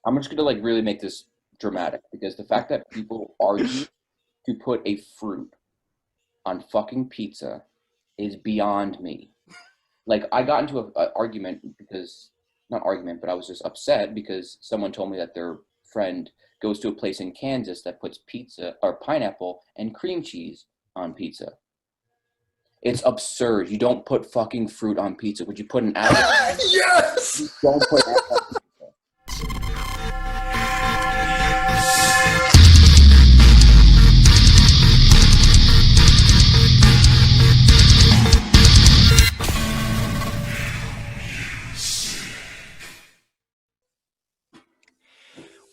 I'm just gonna like really make this dramatic because the fact that people argue to put a fruit on fucking pizza is beyond me. Like I got into a argument because not argument, but I was just upset because someone told me that their friend goes to a place in Kansas that puts pizza or pineapple and cream cheese on pizza. It's absurd. You don't put fucking fruit on pizza. Would you put an apple? You Yes! don't put an apple on pizza.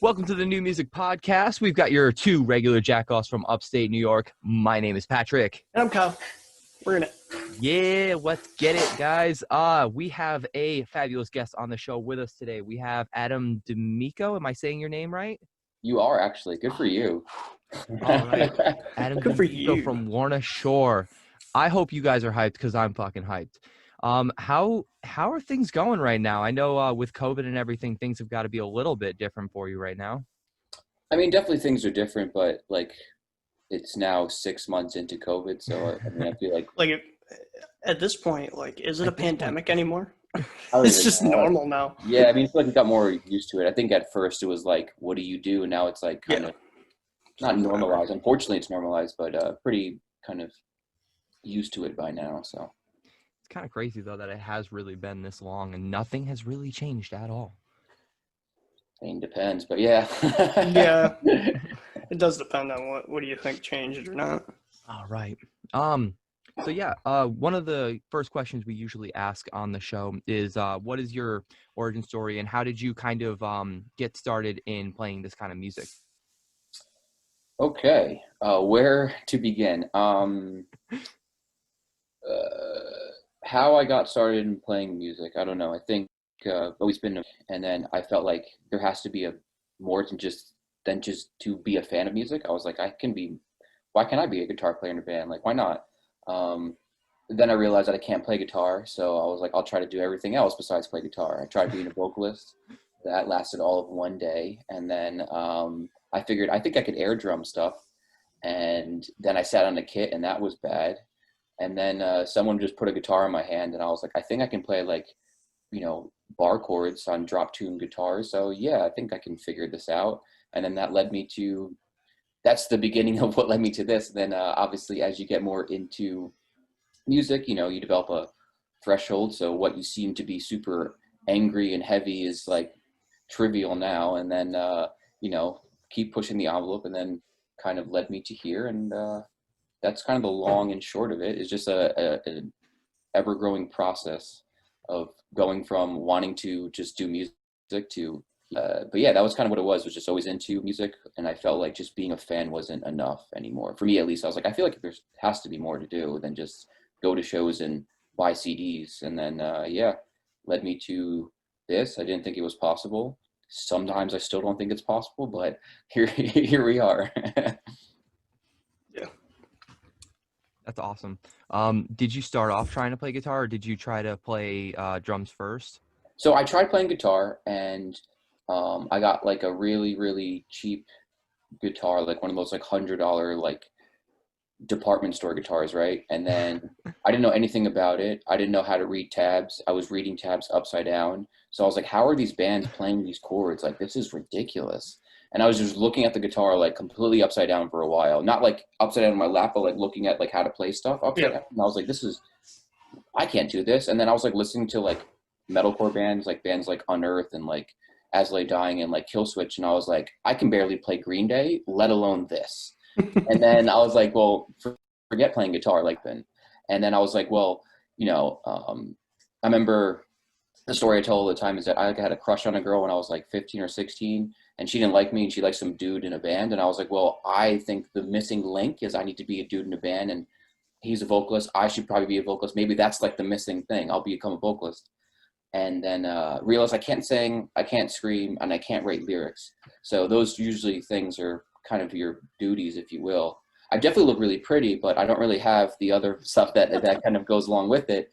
Welcome to the New Music Podcast. We've got your two regular jackoffs from upstate New York. My name is Patrick. And I'm Kyle. We're in it. Yeah, let's get it, guys. We have a fabulous guest on the show with us today. We have Adam D'Amico. Am I saying your name right? You are actually. Good for you. All right. Adam Good for D'Amico you. from Lorna Shore. I hope you guys are hyped because I'm fucking hyped. How are things going right now? I know with COVID and everything, things have got to be a little bit different for you right now. I mean, definitely things are different, but like it's now 6 months into COVID, so I mean, I feel like Like, at this point, like, is it a pandemic anymore? I don't It's even just know. normal now. Yeah, I mean, I feel like we got more used to it. I think at first it was like, what do you do? And now it's like kind of not normalized. Unfortunately, it's normalized, but pretty kind of used to it by now. So It's kind of crazy, though, that it has really been this long and nothing has really changed at all. I mean, depends, but yeah. Yeah. It does depend on what do you think changed or not. All right. So yeah, one of the first questions we usually ask on the show is, what is your origin story and how did you kind of get started in playing this kind of music? Okay, where to begin? How I got started in playing music, I don't know. I think always been, and then I felt like there has to be a more than just to be a fan of music. I was like, why can't I be a guitar player in a band? Like, why not? Then I realized that I can't play guitar, so I was like, I'll try to do everything else besides play guitar. I tried being a vocalist. That lasted all of one day, and then I figured I think I could air drum stuff, and then I sat on a kit, and that was bad. And then someone just put a guitar in my hand, and I was like, I think I can play like, bar chords on drop tune guitars. So yeah, I think I can figure this out. And then that's the beginning of what led me to this. Then obviously, as you get more into music, you develop a threshold. So what you seem to be super angry and heavy is like trivial now. And then, keep pushing the envelope, and then kind of led me to here. And that's kind of the long and short of it. It's just an ever-growing process of going from wanting to just do music to but yeah, that was kind of what it was just always into music, and I felt like just being a fan wasn't enough anymore for me, at least. I was like, I feel like there has to be more to do than just go to shows and buy CDs. And then led me to this. I didn't think it was possible. Sometimes I still don't think it's possible, but here we are. Yeah. That's awesome. Did you start off trying to play guitar or did you try to play drums first? So I tried playing guitar, and I got like a really, really cheap guitar, like one of those like $100 like department store guitars, right? And then I didn't know anything about it. I didn't know how to read tabs. I was reading tabs upside down. So I was like, how are these bands playing these chords? Like, this is ridiculous. And I was just looking at the guitar like completely upside down for a while. Not like upside down in my lap, but like looking at like how to play stuff upside down. And I was like, I can't do this. And then I was like listening to like metalcore bands like Unearth and like As Lay Dying and like Killswitch, and I was like, I can barely play Green Day, let alone this. And then I was like, well, forget playing guitar like then. And then I was like, well, I remember the story I tell all the time is that I had a crush on a girl when I was like 15 or 16, and she didn't like me, and she liked some dude in a band. And I was like, well, I think the missing link is I need to be a dude in a band, and he's a vocalist. I should probably be a vocalist. Maybe that's like the missing thing. I'll become a vocalist. And then realized I can't sing, I can't scream, and I can't write lyrics. So those usually things are kind of your duties, if you will. I definitely look really pretty, but I don't really have the other stuff that kind of goes along with it.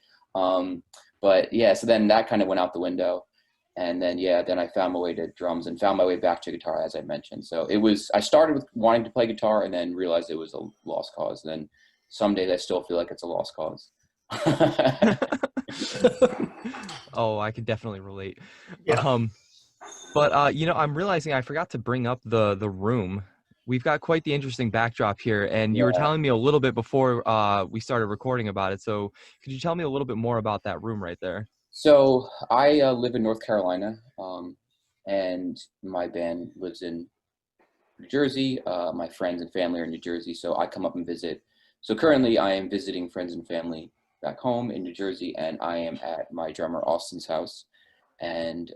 But yeah, so then that kind of went out the window. And then then I found my way to drums and found my way back to guitar, as I mentioned. So I started with wanting to play guitar and then realized it was a lost cause. Then some days I still feel like it's a lost cause. Oh, I could definitely relate. Yeah. But I'm realizing I forgot to bring up the room. We've got quite the interesting backdrop here, and you were Yeah. telling me a little bit before we started recording about it. So could you tell me a little bit more about that room right there? So I live in North Carolina, and my band lives in New Jersey. My friends and family are in New Jersey, so I come up and visit. So currently, I am visiting friends and family back home in New Jersey, and I am at my drummer Austin's house. And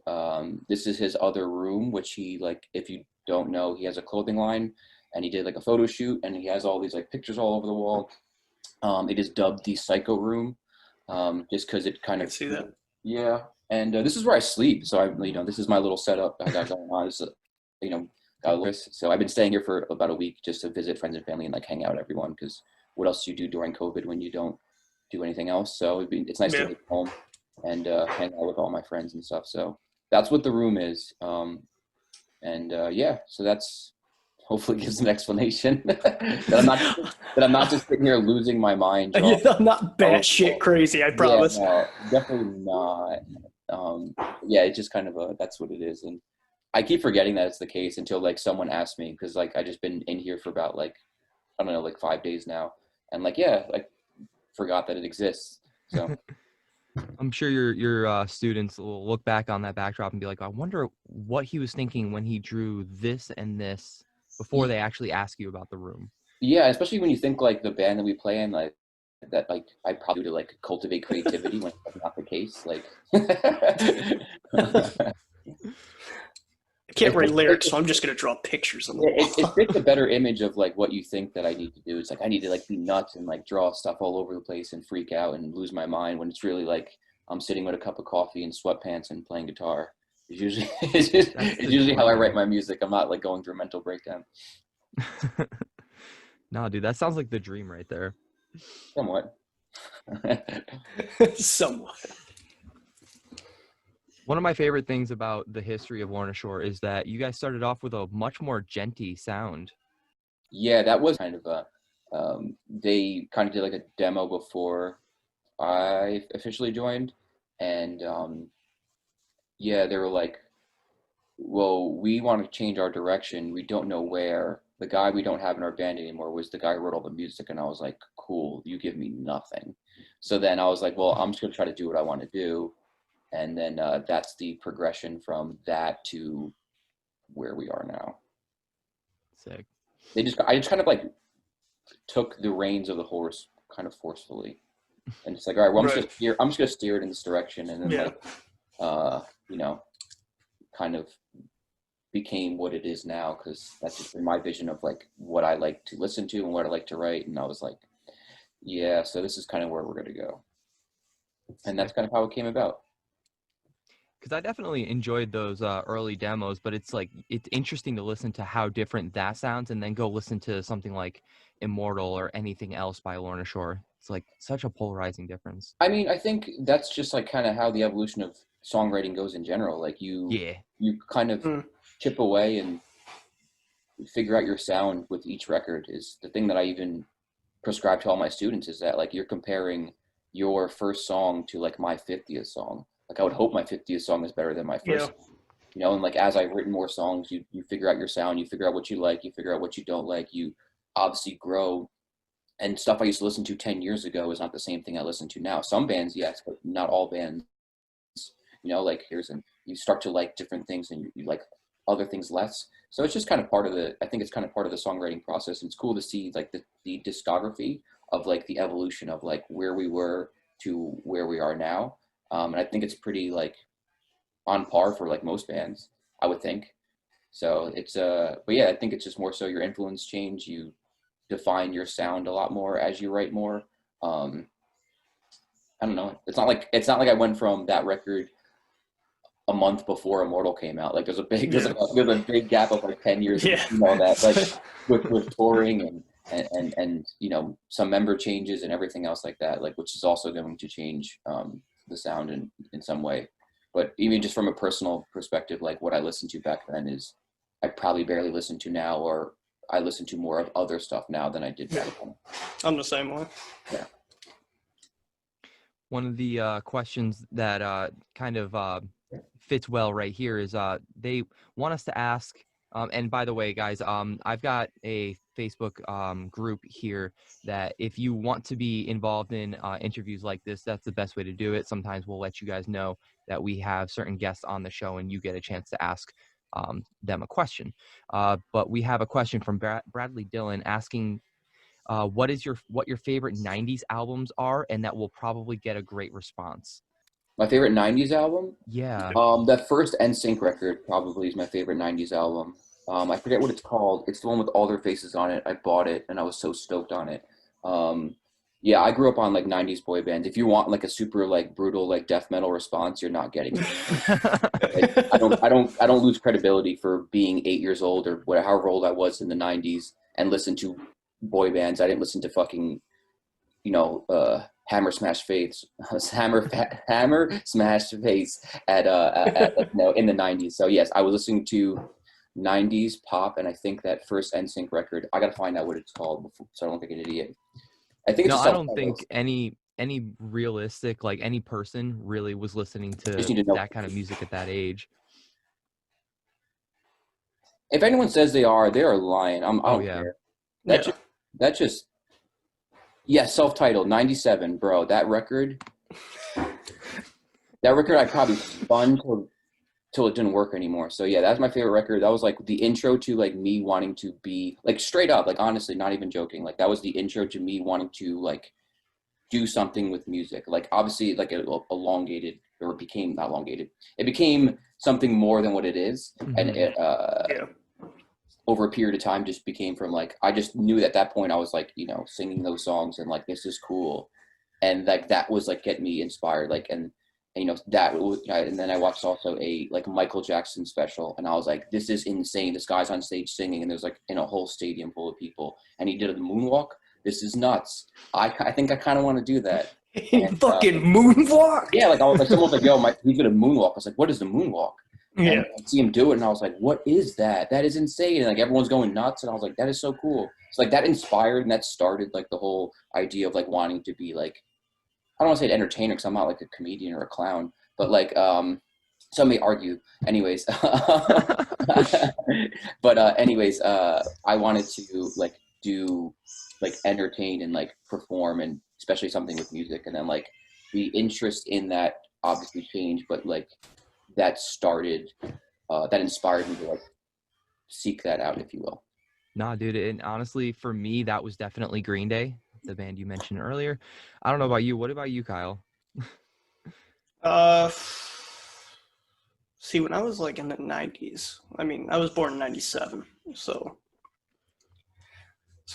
this is his other room, which he like. If you don't know, he has a clothing line, and he did like a photo shoot, and he has all these like pictures all over the wall. It is dubbed the Psycho Room, just because it I kind can of see that. yeah. And this is where I sleep. So this is my little setup I got going on. This, you know, got a little, so I've been staying here for about a week just to visit friends and family and like hang out with everyone. Because what else do you do during COVID when you don't do anything else? So it's nice to Yeah. be home and hang out with all my friends and stuff. So that's what the room is. So that's hopefully gives an explanation that I'm not just sitting here losing my mind. Yeah, I'm not All over the batshit wall. crazy, I Yeah, promise. no, definitely not. It's just kind of that's what it is, and I keep forgetting that it's the case until like someone asks me because like I just been in here for about like I don't know like 5 days now, and like like forgot that it exists. So I'm sure your students will look back on that backdrop and be like, I wonder what he was thinking when he drew this and this before they actually ask you about the room. yeah, especially when you think like the band that we play in like that like I probably do to like cultivate creativity when that's not the case. Like I can't write lyrics, so it's, I'm just gonna draw pictures on the it wall. fits a better image of like what you think that I need to do. It's like I need to like be nuts and like draw stuff all over the place and freak out and lose my mind when it's really like I'm sitting with a cup of coffee and sweatpants and playing guitar. It's usually how I write dream. my music. I'm not like going through a mental breakdown. No, dude, that sounds like the dream right there. Somewhat. Somewhat. One of my favorite things about the history of Lorna Shore is that you guys started off with a much more genty sound. Yeah, that was kind of a they kind of did like a demo before I officially joined, and they were like, well, we want to change our direction. We don't know where. The guy we don't have in our band anymore was the guy who wrote all the music. And I was like, cool, you give me nothing. So then I was like, well, I'm just going to try to do what I want to do. And then that's the progression from that to where we are now. Sick. I just kind of like took the reins of the horse kind of forcefully. And it's like, all right, well, I'm just going to steer it in this direction. And then kind of became what it is now because that's just been my vision of like what I like to listen to and what I like to write. And I was like, yeah, so this is kind of where we're going to go. And that's kind of how it came about. Because I definitely enjoyed those early demos, but it's interesting to listen to how different that sounds and then go listen to something like Immortal or anything else by Lorna Shore. It's like such a polarizing difference. I mean, I think that's just like kind of how the evolution of songwriting goes in general. Like you kind of chip away and figure out your sound with each record is the thing that I even prescribe to all my students is that like you're comparing your first song to like my 50th song. Like I would hope my 50th song is better than my first. And like as I've written more songs, you figure out your sound, you figure out what you like, you figure out what you don't like, you obviously grow. And stuff I used to listen to 10 years ago is not the same thing I listen to now. Some bands, yes, but not all bands. Like you start to like different things and you like other things less. So it's just kind of I think it's kind of part of the songwriting process. And it's cool to see like the discography of like the evolution of like where we were to where we are now. And I think it's pretty like on par for like most bands, I would think. So but yeah, I think it's just more so your influence change. You define your sound a lot more as you write more. I don't know. It's not like I went from that record a month before Immortal came out. Like there's a big gap of like 10 years and all that, like with touring and some member changes and everything else like that, like which is also going to change the sound in some way. But even just from a personal perspective, like what I listened to back then is I probably barely listen to now, or I listen to more of other stuff now than I did back then. I'm the same way. Yeah. One of the questions that kind of fits well right here is they want us to ask, and by the way, guys, I've got a Facebook group here that if you want to be involved in interviews like this, that's the best way to do it. Sometimes we'll let you guys know that we have certain guests on the show and you get a chance to ask them a question. But we have a question from Bradley Dillon asking, what your favorite 90s albums are, and that will probably get a great response. My favorite 90s album? Yeah. That first NSYNC record probably is my favorite 90s album. I forget what it's called. It's the one with all their faces on it. I bought it and I was so stoked on it. Yeah, I grew up on like 90s boy bands. If you want like a super like brutal like death metal response, you're not getting it. Like, I don't lose credibility for being 8 years old or whatever, however old I was in the 90s and listen to boy bands. I didn't listen to fucking, Hammer Smash Face, Hammer Smash Face at in the 90s. So yes, I was listening to 90s pop, and I think that first NSYNC record, I gotta find out what it's called before, so I don't look like an idiot. I think it's No, a I don't self-titled. think any realistic, like any person really was listening Just to need to know. that kind of music at that age. If anyone says they are lying. I don't yeah. care. Yeah. That's just yeah, self-titled 97, bro. That record I probably spun till it didn't work anymore. So yeah, that's my favorite record. That was like the intro to like me wanting to be like straight up, like honestly, not even joking. Like that was the intro to me wanting to like do something with music. Like obviously like it elongated, or it became not elongated. It became something more than what it is. And it Yeah. over a period of time just became from like, I just knew at that point I was like, singing those songs and like, this is cool. And like, that was like, get me inspired. Like, and that was, and then I watched also a like Michael Jackson special, and I was like, this is insane. This guy's on stage singing, and there's like in a whole stadium full of people, and he did a moonwalk. This is nuts. I think I kind of want to do that. And, Fucking moonwalk. Yeah, like I was like, someone was like, yo, he's gonna moonwalk. I was like, what is the moonwalk? Yeah. And I see him do it, and I was like, what is that? That is insane. And like everyone's going nuts, and I was like, that is so cool. So like that inspired and that started like the whole idea of like wanting to be like, I don't want to say an entertainer because I'm not like a comedian or a clown, but like some may argue. Anyways, but anyways, I wanted to like do like entertain and like perform, and especially something with music. And then like the interest in that obviously changed, but like that started that inspired me to like seek that out, if you will. Nah, dude, and honestly, for me, that was definitely Green Day, the band you mentioned earlier. I don't know about you. What about you, Kyle? See, when I was like in the 90s, I mean, I was born in 97, so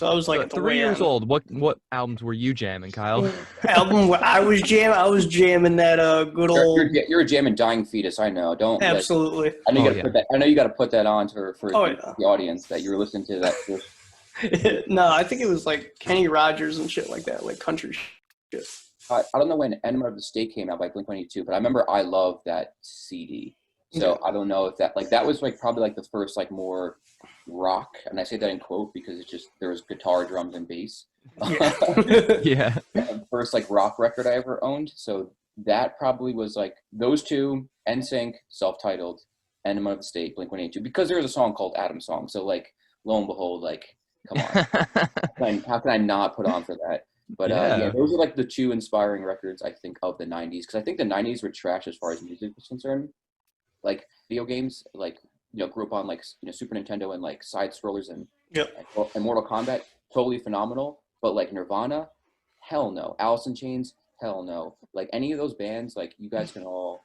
I was like at the 3 way years end. old. What albums were you jamming, Kyle? Album where I was jamming that good old. You're a jamming Dying Fetus. I know. Don't Absolutely. I know you Oh, gotta yeah. put that. I know you got to put that on for Oh, the, yeah. the audience that you were listening to that. No, I think it was like Kenny Rogers and shit like that, like country shit. I don't know when Enema of the State came out by Blink-182, but I remember I loved that CD. So I don't know if that was like probably like the first like more rock, and I say that in quote because it's just there was guitar, drums, and bass. Yeah. First like rock record I ever owned. So that probably was like those two, NSYNC, self-titled, Enema of the State, Blink-182, because there was a song called Adam Song. So like lo and behold, like come on, how can I not put on for that? But yeah, those are like the two inspiring records I think of the 90s, because I think the 90s were trash as far as music was concerned. Like video games, like grew up on like Super Nintendo and like side scrollers and Immortal Kombat, totally phenomenal. But like Nirvana, hell no. Alice in Chains, hell no. Like any of those bands, like you guys can all,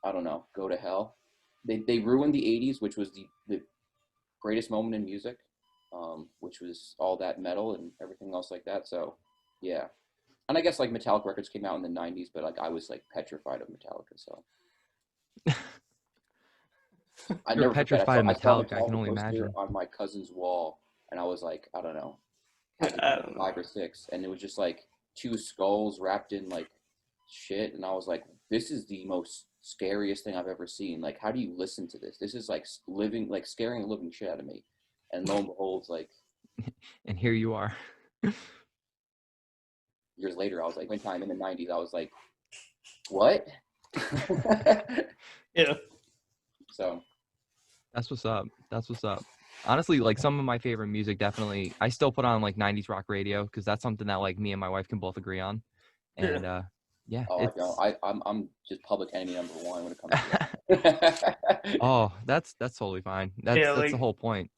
I don't know, go to hell. They ruined the 80s, which was the greatest moment in music, which was all that metal and everything else like that. So yeah. And I guess like Metallica records came out in the 90s, but like I was like petrified of Metallica, so I You're never forget. petrified of I saw Metallica, I can only poster imagine. on my cousin's wall, and I was like, I don't know, had to I be don't know. 5 or 6, and it was just like two skulls wrapped in like shit, and I was like, this is the most scariest thing I've ever seen. Like, how do you listen to this? This is like living, like scaring the living shit out of me. And lo and behold, like And here you are. years later, I was like, one time in the '90s, I was like, what? Yeah. So That's what's up. That's what's up. Honestly, like some of my favorite music, definitely, I still put on like 90s rock radio because that's something that like me and my wife can both agree on. And yeah, oh, I don't. it's I'm just public enemy number one when it comes to that. oh, that's totally fine. That's Yeah, the like whole point.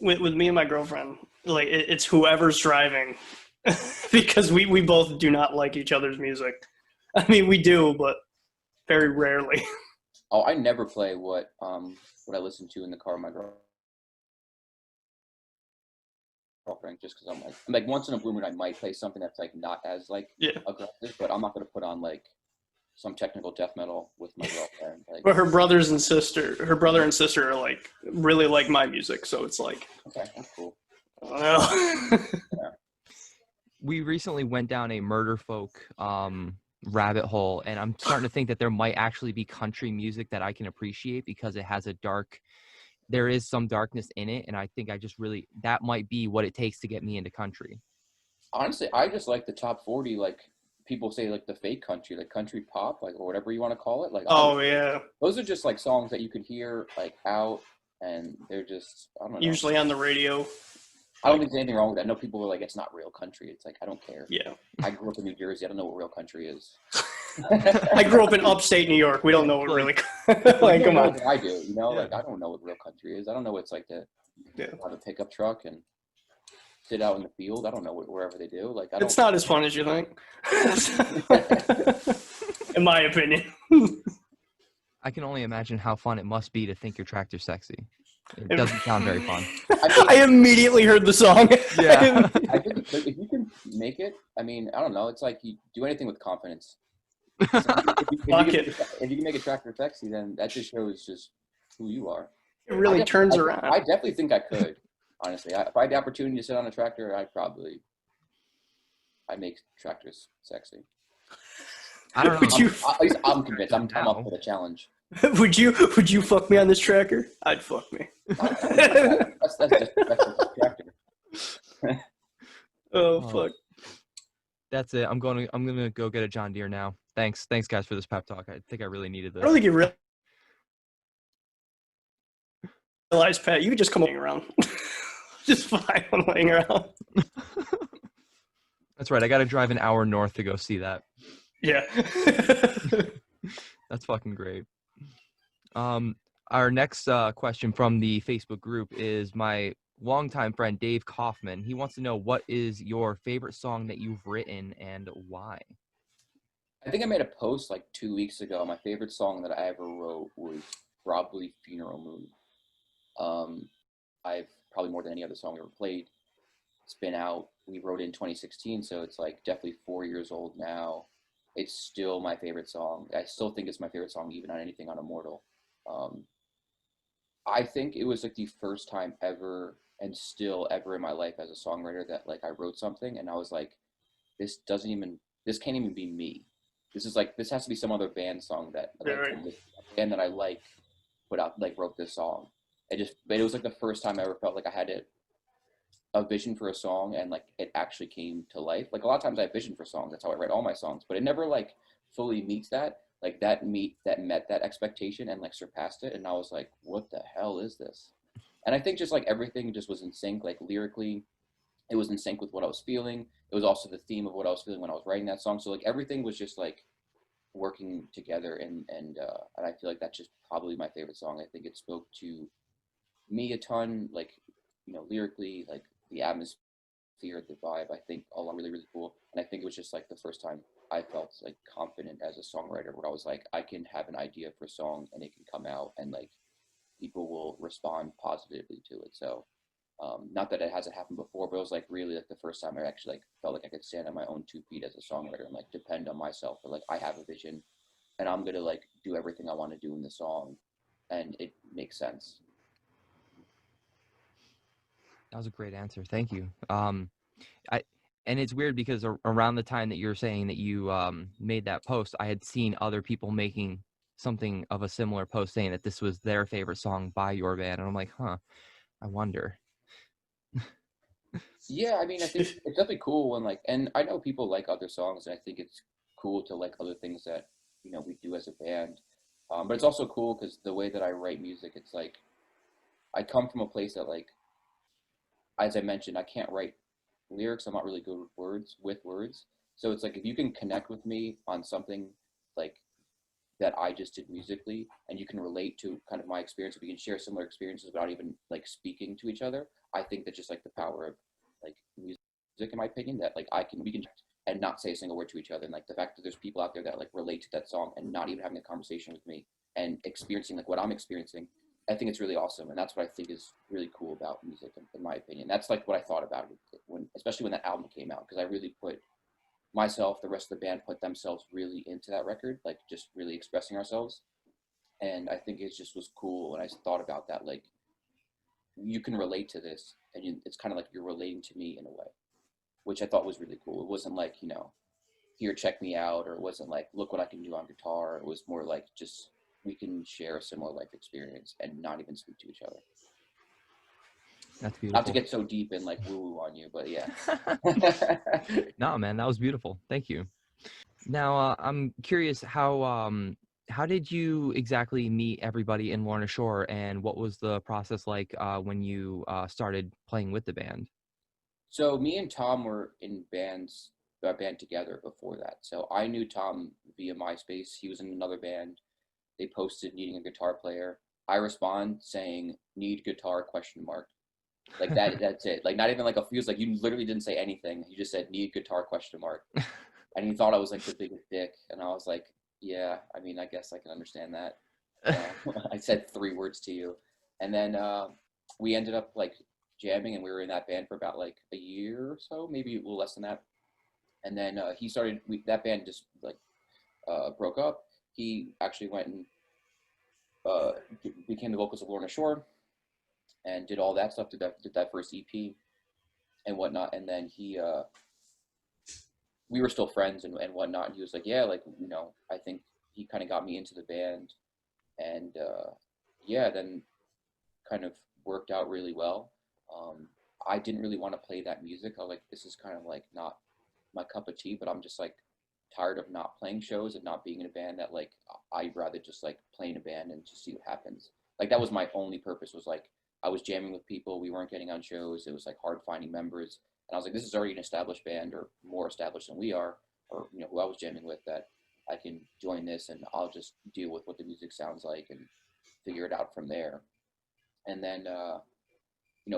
with me and my girlfriend, like it's whoever's driving, because we both do not like each other's music. I mean, we do, but very rarely. Oh, I never play what I listen to in the car with my girlfriend just because I'm like once in a blue moon I might play something that's like not as like Yeah. aggressive, but I'm not gonna put on like some technical death metal with my girlfriend. Like, But her brother and sister are like really like my music, so it's like, okay, that's cool. I don't know. We recently went down a murder folk rabbit hole, and I'm starting to think that there might actually be country music that I can appreciate because it has there is some darkness in it, and I think that might be what it takes to get me into country. Honestly, I just like the top 40, like people say like the fake country, like country pop, like or whatever you want to call it. Like Oh yeah. those are just like songs that you could hear like out and they're just I don't know. Usually on the radio. I don't think there's anything wrong with that. I know people are like, it's not real country. It's like, I don't care. Yeah. I grew up in New Jersey. I don't know what real country is. I grew up in upstate New York. We don't know what really. Like, come on. I do, you know, like I don't know what real country is. I don't know what it's like to have a pickup truck and sit out in the field. I don't know wherever they do. Like, It's not as fun as you think. In my opinion. I can only imagine how fun it must be to think your tractor's sexy. It doesn't sound very fun. I immediately heard the song. Yeah. I think if you can make it, I mean, I don't know. It's like you do anything with confidence. If you can make a tractor sexy, then that just shows just who you are. It really turns around. I definitely think I could. Honestly, if I had the opportunity to sit on a tractor, I'd make tractors sexy. I don't know. At least I'm convinced. I'm up for the challenge. Would you fuck me on this tracker? I'd fuck me. That's just tractor. Oh fuck. That's it. I'm gonna go get a John Deere now. Thanks guys for this pep talk. I think I really needed this. I don't think you realize, Pat, you could just come laying around. Just fine when laying around. That's right. I got to drive an hour north to go see that. Yeah. That's fucking great. Our next question from the Facebook group is my longtime friend Dave Kaufman. He wants to know, what is your favorite song that you've written and why? I think I made a post like 2 weeks ago. My favorite song that I ever wrote was probably Funeral Moon. I've probably more than any other song we ever played. It's been out. We wrote it in 2016, so it's like definitely 4 years old now. It's still my favorite song. I still think it's my favorite song, even on anything on Immortal. I think it was like the first time ever and still ever in my life as a songwriter that like I wrote something and I was like, this can't even be me. This has to be some other band song that like, a band that I like wrote this song. It was like the first time I ever felt like I had a vision for a song and like it actually came to life. Like a lot of times I have vision for songs. That's how I write all my songs, but it never like fully meets that. Like that met that expectation and like surpassed it. And I was like, what the hell is this? And I think just like everything just was in sync. Like lyrically, it was in sync with what I was feeling. It was also the theme of what I was feeling when I was writing that song. So like everything was just like working together and I feel like that's just probably my favorite song. I think it spoke to me a ton, like, you know, lyrically, like the atmosphere, the vibe, I think all really, really cool. And I think it was just like the first time I felt like confident as a songwriter where I was like, I can have an idea for a song and it can come out and like people will respond positively to it. So not that it hasn't happened before, but it was like really like the first time I actually like felt like I could stand on my own 2 feet as a songwriter and like depend on myself, or like I have a vision and I'm gonna like do everything I want to do in the song and it makes sense. That was a great answer. Thank you. And it's weird because around the time that you're saying that you made that post, I had seen other people making something of a similar post saying that this was their favorite song by your band, and I'm like, huh, I wonder. Yeah, I mean, I think it's definitely cool when like, and I know people like other songs, and I think it's cool to like other things that we do as a band. But it's also cool because the way that I write music, it's like I come from a place that like, as I mentioned, I can't write lyrics. I'm not really good with words. So it's like if you can connect with me on something like that I just did musically, and you can relate to kind of my experience, if we can share similar experiences without even like speaking to each other, I think that just like the power of like music, in my opinion, that like we can and not say a single word to each other, and like the fact that there's people out there that like relate to that song and not even having a conversation with me and experiencing like what I'm experiencing, I think it's really awesome, and that's what I think is really cool about music, in my opinion. That's like what I thought about it when, especially when that album came out, because I really put myself, the rest of the band put themselves really into that record, like just really expressing ourselves. And I think it just was cool. And I thought about that, like, you can relate to this, and it's kind of like you're relating to me in a way, which I thought was really cool. It wasn't like, here, check me out, or it wasn't like, look what I can do on guitar. It was more like just we can share a similar life experience and not even speak to each other. That's Not to beautiful. get so deep and like woo woo on you, but yeah. No, man, that was beautiful. Thank you. Now, I'm curious, how did you exactly meet everybody in Lorna Shore, and what was the process like when you started playing with the band? So me and Tom were in a band together before that. So I knew Tom via MySpace. He was in another band. They posted needing a guitar player. I respond saying need guitar question mark. Like that that's it. Like not even like he was like, you literally didn't say anything. You just said need guitar question mark. And he thought I was like the biggest dick. And I was like, yeah, I mean, I guess I can understand that. I said 3 words to you. And then we ended up like jamming, and we were in that band for about like a year or so, maybe a little less than that. And then that band just like broke up. He actually went and uh, became the vocals of Lorna Shore and did all that stuff, did that first EP and whatnot. And then we were still friends and whatnot. And he was like, yeah, like, I think he kind of got me into the band. And yeah, then kind of worked out really well. I didn't really want to play that music. I was like, this is kind of like not my cup of tea, but I'm just like tired of not playing shows and not being in a band that like I'd rather just like play in a band and just see what happens. Like that was my only purpose, was like I was jamming with people. We weren't getting on shows. It was like hard finding members. And I was like, this is already an established band, or more established than we are, or who I was jamming with, that I can join this and I'll just deal with what the music sounds like and figure it out from there. And then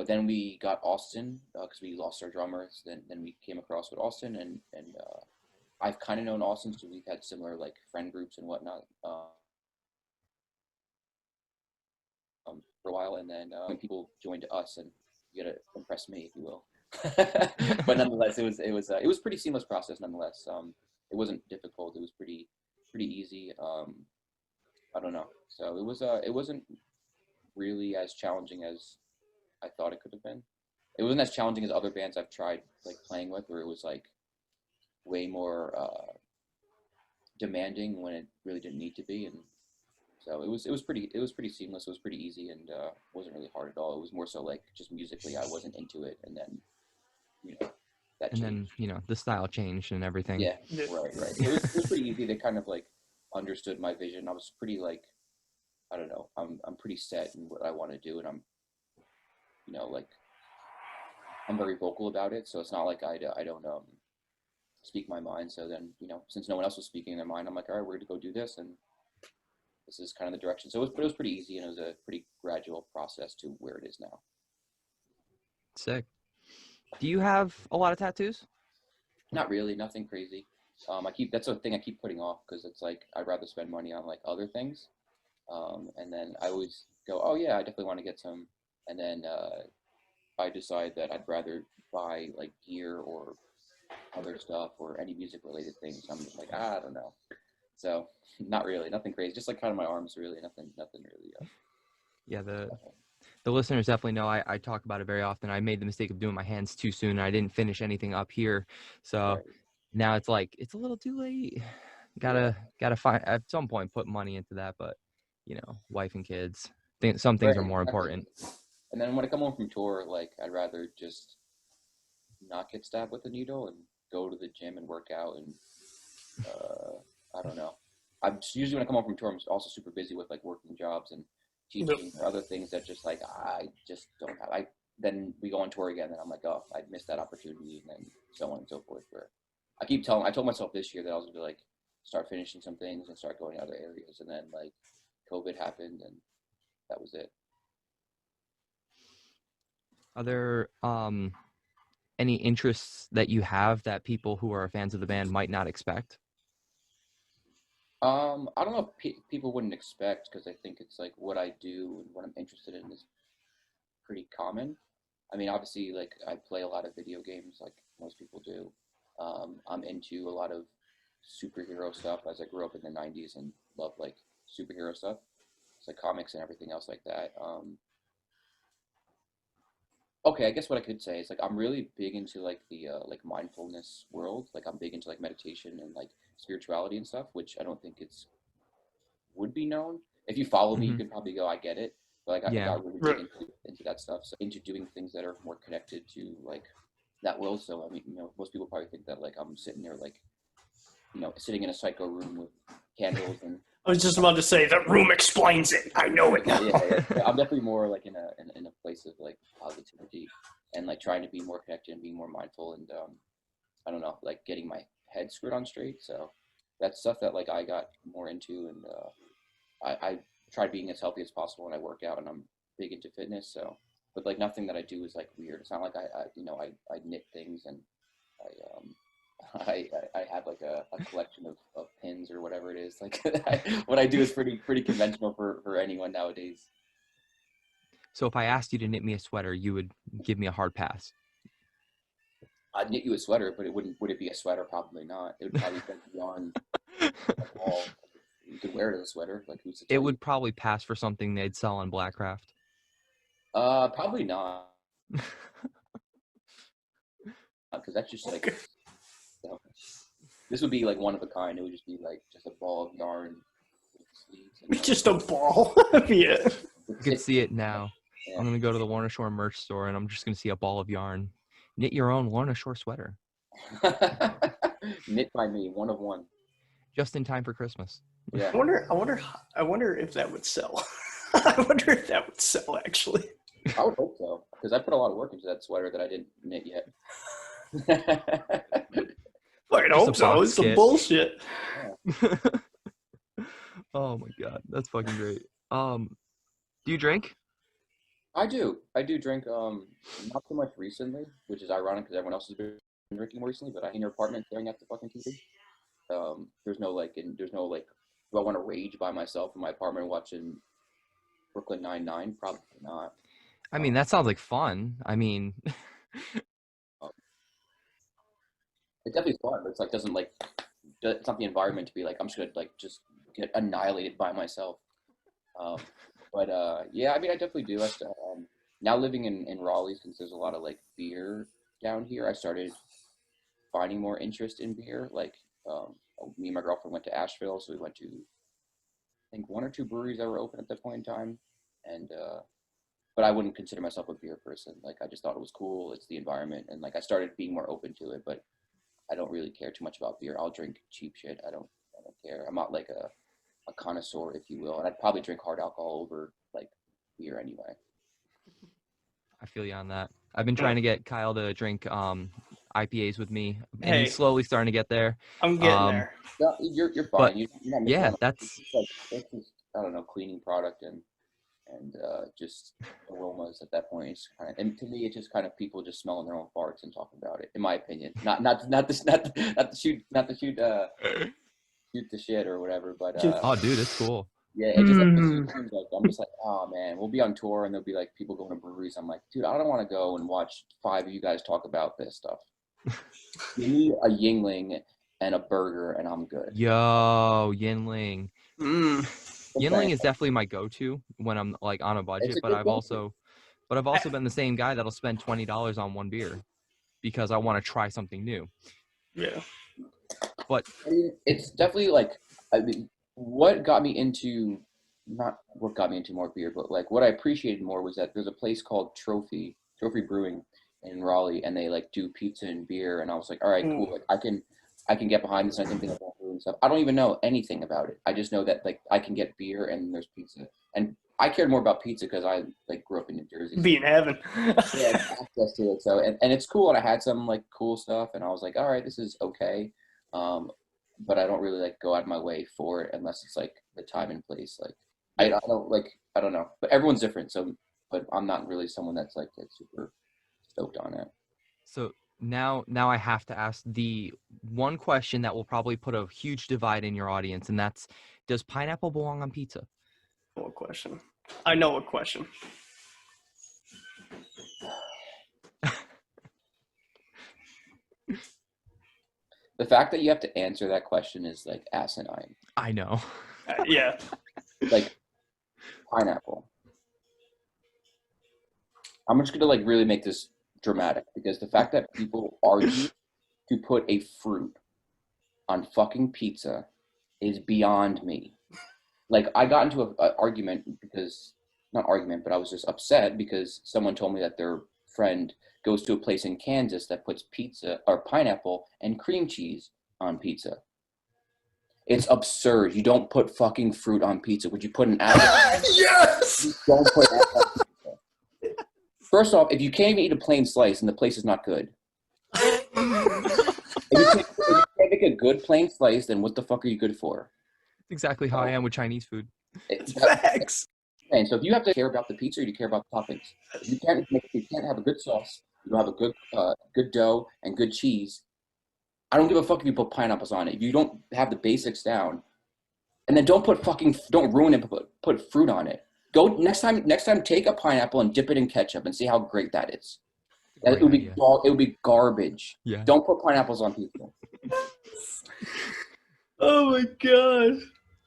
then we got Austin because we lost our drummers. Then we came across with Austin, and I've kind of known Austin, so we've had similar like friend groups and whatnot for a while. And then when people joined us, and you gotta impress me, if you will. But nonetheless, it was pretty seamless process. Nonetheless, it wasn't difficult. It was pretty easy. I don't know. So it wasn't really as challenging as I thought it could have been. It wasn't as challenging as other bands I've tried like playing with, where it was like way more demanding when it really didn't need to be. And so it was pretty seamless. It was pretty easy, and wasn't really hard at all. It was more so like just musically I wasn't into it, and then that And changed. then, the style changed and everything. Yeah, right. It was pretty easy. They kind of like understood my vision. I was pretty like, I don't know. I'm pretty set in what I want to do, and I'm like I'm very vocal about it. So it's not like I don't speak my mind. So then since no one else was speaking their mind, I'm like, all right, we're going to go do this, and this is kind of the direction. So it was pretty easy, and it was a pretty gradual process to where it is now. Sick. Do you have a lot of tattoos? Not really, nothing crazy. That's a thing I keep putting off, because it's like I'd rather spend money on like other things. And then I always go, oh yeah, I definitely want to get some. And then I decide that I'd rather buy like gear or other stuff or any music related things. I'm just like, I don't know. So not really, nothing crazy. Just like kind of my arms, really, nothing really. Yeah, the listeners definitely know I talk about it very often. I made the mistake of doing my hands too soon. I didn't finish anything up here. So Right. now it's like, it's a little too late. Gotta find at some point put money into that, but wife and kids. Some things Right, are more exactly. important. And then when I come home from tour, like I'd rather just not get stabbed with a needle and go to the gym and work out and I don't know. I'm just, usually when I come home from tour, I'm also super busy with like working jobs and Yep. teaching or other things that just like I just don't have. I then we go on tour again, and I'm like, oh, I missed that opportunity, and then so on and so forth. Where I told myself this year that I was gonna like start finishing some things and start going to other areas, and then like COVID happened, and that was it. Are there any interests that you have that people who are fans of the band might not expect? I don't know if people wouldn't expect because I think it's like what I do and what I'm interested in is pretty common. I mean, obviously, like I play a lot of video games, like most people do. I'm into a lot of superhero stuff as I grew up in the '90s and love like superhero stuff. It's like comics and everything else like that. Okay, I guess what I could say is like I'm really big into like the like mindfulness world. Like I'm big into like meditation and like spirituality and stuff, which I don't think it's would be known. If you follow me, you Hmm. could probably go, I get it. But like I Yeah. got really big Right. into that stuff, so into doing things that are more connected to like that world. So I mean, most people probably think that like I'm sitting there like sitting in a psycho room with candles and I was just about to say that room explains it. I know it now. yeah. I'm definitely more like in a place of like positivity and like trying to be more connected and being more mindful and I don't know, like getting my head screwed on straight. So that's stuff that like I got more into and I try being as healthy as possible when I work out, and I'm big into fitness. So, but like nothing that I do is like weird. It's not like I knit things and I I have like a collection of pins or whatever it is. Like what I do is pretty conventional for anyone nowadays. So if I asked you to knit me a sweater, you would give me a hard pass. I'd knit you a sweater, but it wouldn't would it be a sweater? Probably not. It would probably be yarn like all. You could wear it as a sweater. Like who's to It tell you? would probably pass for something they'd sell on Blackcraft. Probably not, because that's just like you know, this would be like one of a kind. It would just be like just a ball of yarn with sleeves and Just a ball. Yeah. I can see it now. Yeah. I'm gonna go to the Lorna Shore merch store and I'm just gonna see a ball of yarn. Knit your own Lorna Shore sweater, Knit by me, one of one. just in time for Christmas. Yeah, I wonder if that would sell. I wonder if that would sell actually. I would hope so because I put a lot of work into that sweater that I didn't knit yet. I Just a hope so. box It's some kit. bullshit. Oh my god, that's fucking great. Do you drink? I do. I do drink. Not so much recently, which is ironic because everyone else has been drinking more recently. But I'm in your apartment staring at the fucking TV. There's no like. Do I want to rage by myself in my apartment watching Brooklyn Nine-Nine? Probably not. I Um, mean, that sounds like fun. I mean, uh, it's definitely fun, but it's like doesn't like it's not the environment to be like I'm just gonna like just get annihilated by myself. Um, but yeah, I mean, I definitely do. Now living in Raleigh, since there's a lot of like beer down here, I started finding more interest in beer. Like me and my girlfriend went to Asheville, so we went to I think one or two breweries that were open at that point in time, and but I wouldn't consider myself a beer person. Like I just thought it was cool. It's the environment, and like I started being more open to it. But I don't really care too much about beer. I'll drink cheap shit. I don't care. I'm not like a connoisseur, if you will, and I'd probably drink hard alcohol over like beer anyway. I feel you on that. I've been trying to get Kyle to drink IPAs with me, and Hey, he's slowly starting to get there. I'm getting Um, there. No, you're but fine. You're not missing yeah, out. It's that's just like it's just I don't know cleaning product and just aromas at that point. It's kind of, and to me, it's just kind of people just smelling their own farts and talking about it. In my opinion, not to shoot the shit or whatever, but Just, oh, dude, it's cool. yeah, it just mm, seems like I'm just like, oh man, we'll be on tour and there'll be like people going to breweries. I'm like, dude, I don't want to go and watch five of you guys talk about this stuff. Give me a Yingling and a burger and I'm good. Yo, Yinling. mm. Yinling is definitely my go-to when I'm like on a It's budget, a but good I've go-to. also been the same guy that'll spend $20 on one beer because I want to try something new. Yeah. But I mean, it's definitely like, I mean, what got me into, not what got me into more beer, but like what I appreciated more was that there's a place called Trophy Brewing in Raleigh, and they like do pizza and beer, and I was like, all right, cool, like I can get behind this, and I can think about food and stuff. I don't even know anything about it. I just know that like I can get beer and there's pizza, and I cared more about pizza because I like grew up in New Jersey. Be in heaven. Yeah, access to it. So and it's cool, and I had some like cool stuff, and I was like, all right, this is okay. But I don't really like go out of my way for it unless it's like the time and place. Like I don't like, I don't know, but everyone's different. So, but I'm not really someone that's like super stoked on it. so now I have to ask the one question that will probably put a huge divide in your audience, and that's, does pineapple belong on pizza? What question? I know what question. The fact that you have to answer that question is like asinine. I know. Yeah. Like pineapple. I'm just gonna like really make this dramatic because the fact that people argue to put a fruit on fucking pizza is beyond me. Like I got into an argument because, not argument, but I was just upset because someone told me that their friend goes to a place in Kansas that puts pizza or pineapple and cream cheese on pizza. It's absurd. You don't put fucking fruit on pizza. Would you put an apple? Yes. You don't put an apple on pizza. First off, if you can't even eat a plain slice, then the place is not good. If you can't make a good plain slice, then what the fuck are you good for? Exactly how I am with Chinese food. Facts. And so if you have to care about the pizza, or do you care about the toppings? If you can't have a good sauce, you don't have a good dough and good cheese. I don't give a fuck if you put pineapples on it. If you don't have the basics down, and then don't ruin it, but put fruit on it. Go next time, take a pineapple and dip it in ketchup and see how great that is. It would be garbage. Yeah. Don't put pineapples on pizza. Oh my god.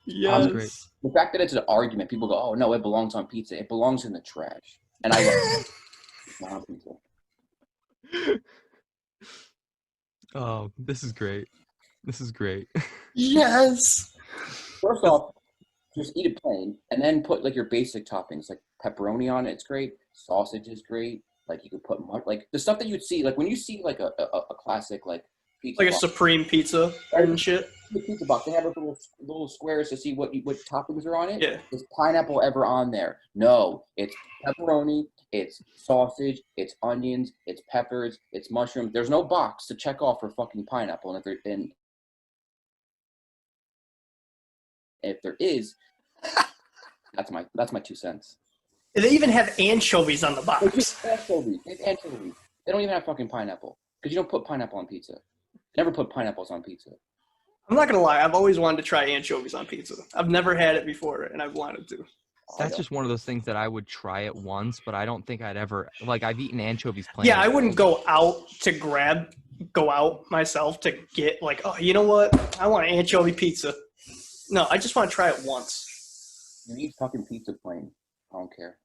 Yes. Great. The fact that it's an argument, people go, "Oh no, it belongs on pizza. It belongs in the trash." And I go, "It's not on pizza." Oh, this is great. This is great. Yes. First off, just eat it plain, and then put like your basic toppings, like pepperoni on it. It's great. Sausage is great. Like you could put like the stuff that you'd see, like when you see like a classic like pizza, Like a box, supreme pizza and shit. the pizza box, they have like little squares to see what toppings are on it. Yeah. Is pineapple ever on there? No, it's pepperoni, it's sausage, it's onions, it's peppers, it's mushrooms. There's no box to check off for fucking pineapple, and if there is, that's my 2 cents. They even have anchovies on the It's box. just anchovies. It's anchovies. They don't even have fucking pineapple because you don't put pineapple on pizza. Never put pineapples on pizza. I'm not gonna lie, I've always wanted to try anchovies on pizza. I've never had it before, and I've wanted to. That's just one of those things that I would try it once, but I don't think I'd ever, like, I've eaten anchovies plain. Yeah, I wouldn't go out myself to get like, oh, you know what? I want an anchovy pizza. No, I just want to try it once. You eat fucking pizza plain. I don't care.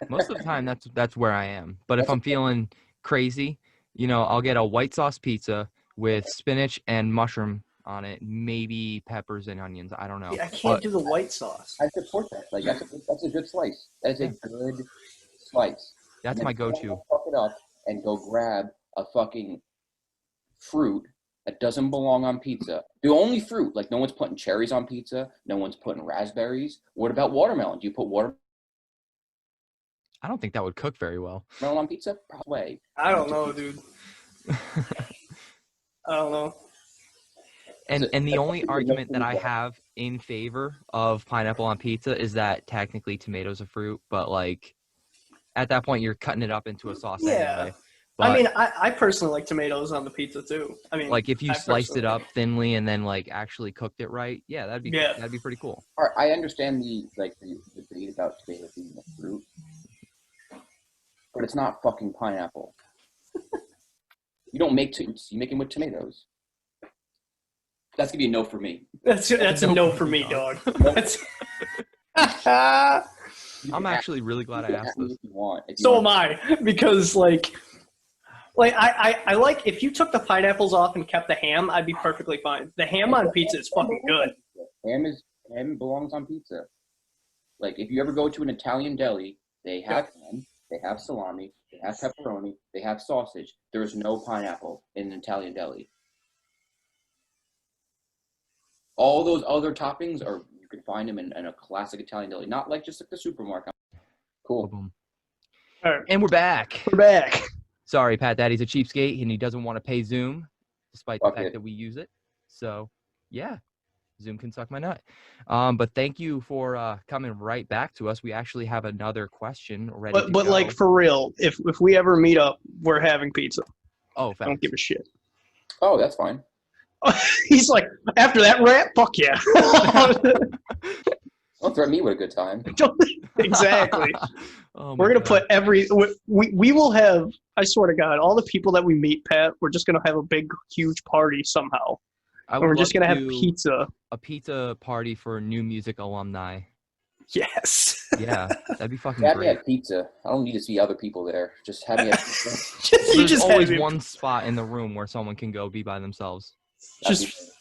Most of the time, that's where I am. But if I'm feeling crazy, I'll get a white sauce pizza with spinach and mushroom on it, maybe peppers and onions. I don't know. Yeah, I can't do the white sauce. I support that. Like that's a good slice. That's a good slice. That's my go-to. Fuck it up and go grab a fucking fruit that doesn't belong on pizza. The only fruit, like no one's putting cherries on pizza. No one's putting raspberries. What about watermelon? Do you put watermelon I don't think that would cook very well. on pizza? Probably. I don't know, dude. I don't know. And the only argument that I have in favor of pineapple on pizza is that technically tomatoes are fruit, but like at that point you're cutting it up into a sauce anyway. But, I mean, I personally like tomatoes on the pizza too. I mean, like if you sliced it up thinly and then like actually cooked it right, that'd be pretty cool. All right, I understand the debate about tomatoes being a fruit, but it's not fucking pineapple. You don't make toots. You make them with tomatoes. That's gonna be a no for me. That's a no for me, dog. I'm actually really glad I asked this. If you want. So am I, because like, Like I like if you took the pineapples off and kept the ham, I'd be perfectly fine. The ham on pizza is fucking good. Ham belongs on pizza. Like if you ever go to an Italian deli, they have ham, they have salami, they have pepperoni, they have sausage. There's no pineapple in an Italian deli. All those other toppings are you can find them in a classic Italian deli, not like just like the supermarket. Cool. Boom. All right, And we're back. we're back. Sorry, Pat Daddy's a cheapskate and he doesn't want to pay Zoom, despite the Fuck fact it. that we use it. So, yeah, Zoom can suck my nut. But thank you for coming right back to us. We actually have another question ready to But go. like for real, if we ever meet up, we're having pizza. Oh, I don't give a shit. Oh, that's fine. He's like, after that rap, fuck yeah. Don't threaten me with a good time. Exactly. Oh We're my gonna God. put we will have. I swear to God, all the people that we meet, Pat, we're just gonna have a big, huge party somehow. I And would we're just love gonna to have do pizza. a pizza party for NUMUSICK alumni. Yes. Yeah, that'd be fucking Have me great. at pizza. I don't need to see other people there. Just have me at pizza. You There's just always have me- one spot in the room where someone can go be by themselves. Just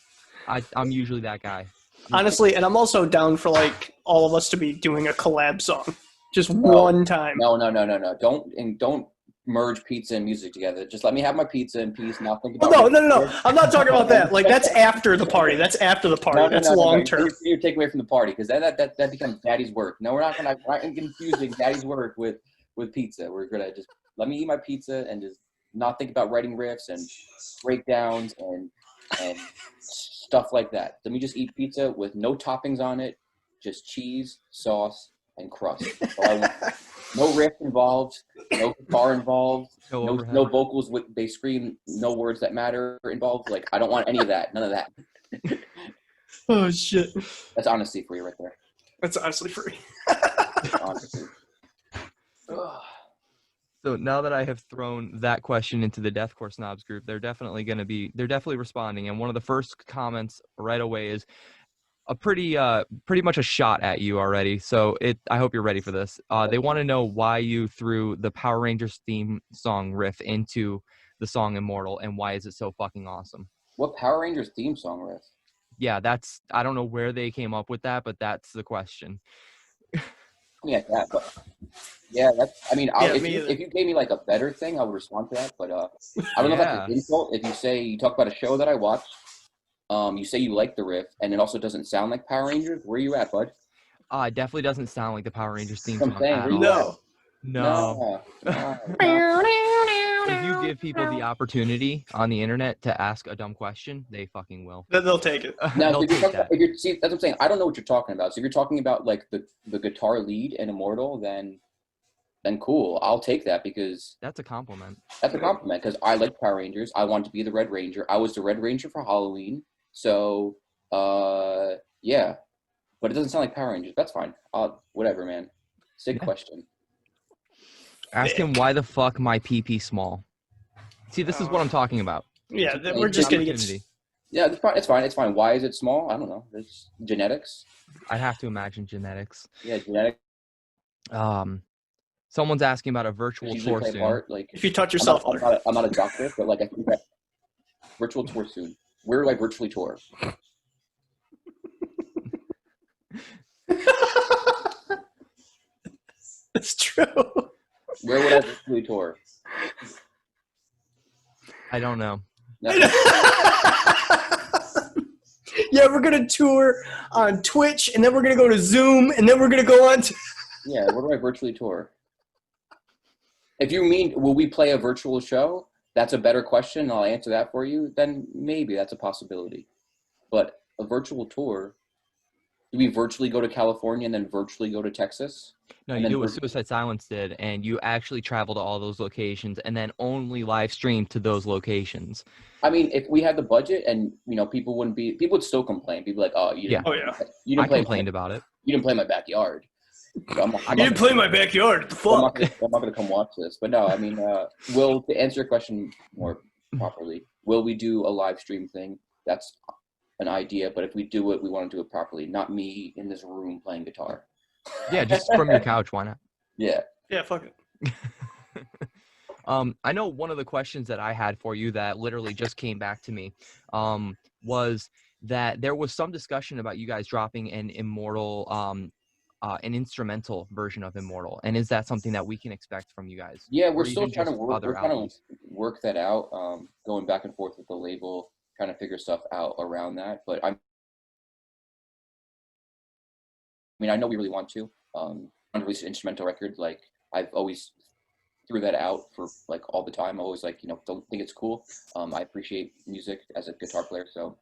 I'm usually that guy. honestly, and I'm also down for like all of us to be doing a collab song, just one time. No. Don't merge pizza and music together. Just let me have my pizza in peace. Now think Well, about no. I'm not talking about that. Like that's after the party. That's after the party. That's long term. You take away from the party because that becomes daddy's work. No, we're not confusing daddy's work with pizza. We're gonna just let me eat my pizza and just not think about writing riffs and breakdowns and stuff like that. Let me just eat pizza with no toppings on it, just cheese, sauce, and crust. That's all I want. No riff involved, no guitar involved, No overhead. no vocals with they scream, no words that matter involved. Like I don't want any of that, none of that. Oh shit. That's honesty for you right there. That's honestly free. Honestly. So now that I have thrown that question into the Deathcore Snobs group, they're definitely responding. And one of the first comments right away is a pretty much a shot at you already. So I hope you're ready for this. They want to know why you threw the Power Rangers theme song riff into the song Immortal and why is it so fucking awesome? What Power Rangers theme song riff? Yeah, I don't know where they came up with that, but that's the question. Yeah, that, but yeah, me if you gave me like a better thing, I would respond to that. But I don't know if that's an insult. If you talk about a show that I watched, you say you like the riff, and it also doesn't sound like Power Rangers. Where are you at, bud? It definitely doesn't sound like the Power Rangers theme I'm song saying, at where you all. No. No. If you give people the opportunity on the internet to ask a dumb question, they fucking will. They'll take it. Now, They'll take that. see, that's what I'm saying. I don't know what you're talking about. So if you're talking about like the guitar lead in Immortal, then cool. I'll take that because That's a compliment. that's a compliment because I like Power Rangers. I want to be the Red Ranger. I was the Red Ranger for Halloween. So, yeah. But it doesn't sound like Power Rangers. That's fine. Whatever, man. Sick Yeah. question. Ask him why the fuck my pee small. See, this is what I'm talking about. Yeah, we're just gonna get. Opportunity. Yeah, it's fine. It's fine. Why is it small? I don't know. It's genetics. I'd have to imagine genetics. Yeah, genetics Someone's asking about a virtual usually tour play a soon. part. Like If you touch yourself, I'm not a doctor, but like I think that virtual tour soon. Where do I virtually tour? it's true. Where would I virtually tour? I don't know. No, Yeah, we're gonna tour on Twitch, and then we're gonna go to Zoom, and then we're gonna go on. yeah, where do I virtually tour? If you mean, will we play a virtual show? That's a better question. And I'll answer that for you. Then maybe that's a possibility. But a virtual tour, do we virtually go to California and then virtually go to Texas? No, And you then do what Suicide Silence did, and you actually travel to all those locations and then only live stream to those locations. I mean, if we had the budget and, people would still complain. People would be like, oh, you didn't, Oh yeah, you I didn't play complained about it. you didn't play my backyard. So you didn't play my backyard. The fuck. I'm not gonna come watch this. But no, I mean, to answer your question more properly, will we do a live stream thing? That's an idea, but if we do it, we want to do it properly, not me in this room playing guitar. Yeah, just from your couch. Why not? Yeah. Yeah, fuck it. I know one of the questions that I had for you that literally just came back to me was that there was some discussion about you guys dropping an Immortal, an instrumental version of Immortal. And is that something that we can expect from you guys? Yeah, Or even just we're other trying to albums? work that out, going back and forth with the label, trying to figure stuff out around that. But I know we really want to release an instrumental record. Like I've always threw that out for like all the time. I always like, don't think it's cool. I appreciate music as a guitar player, so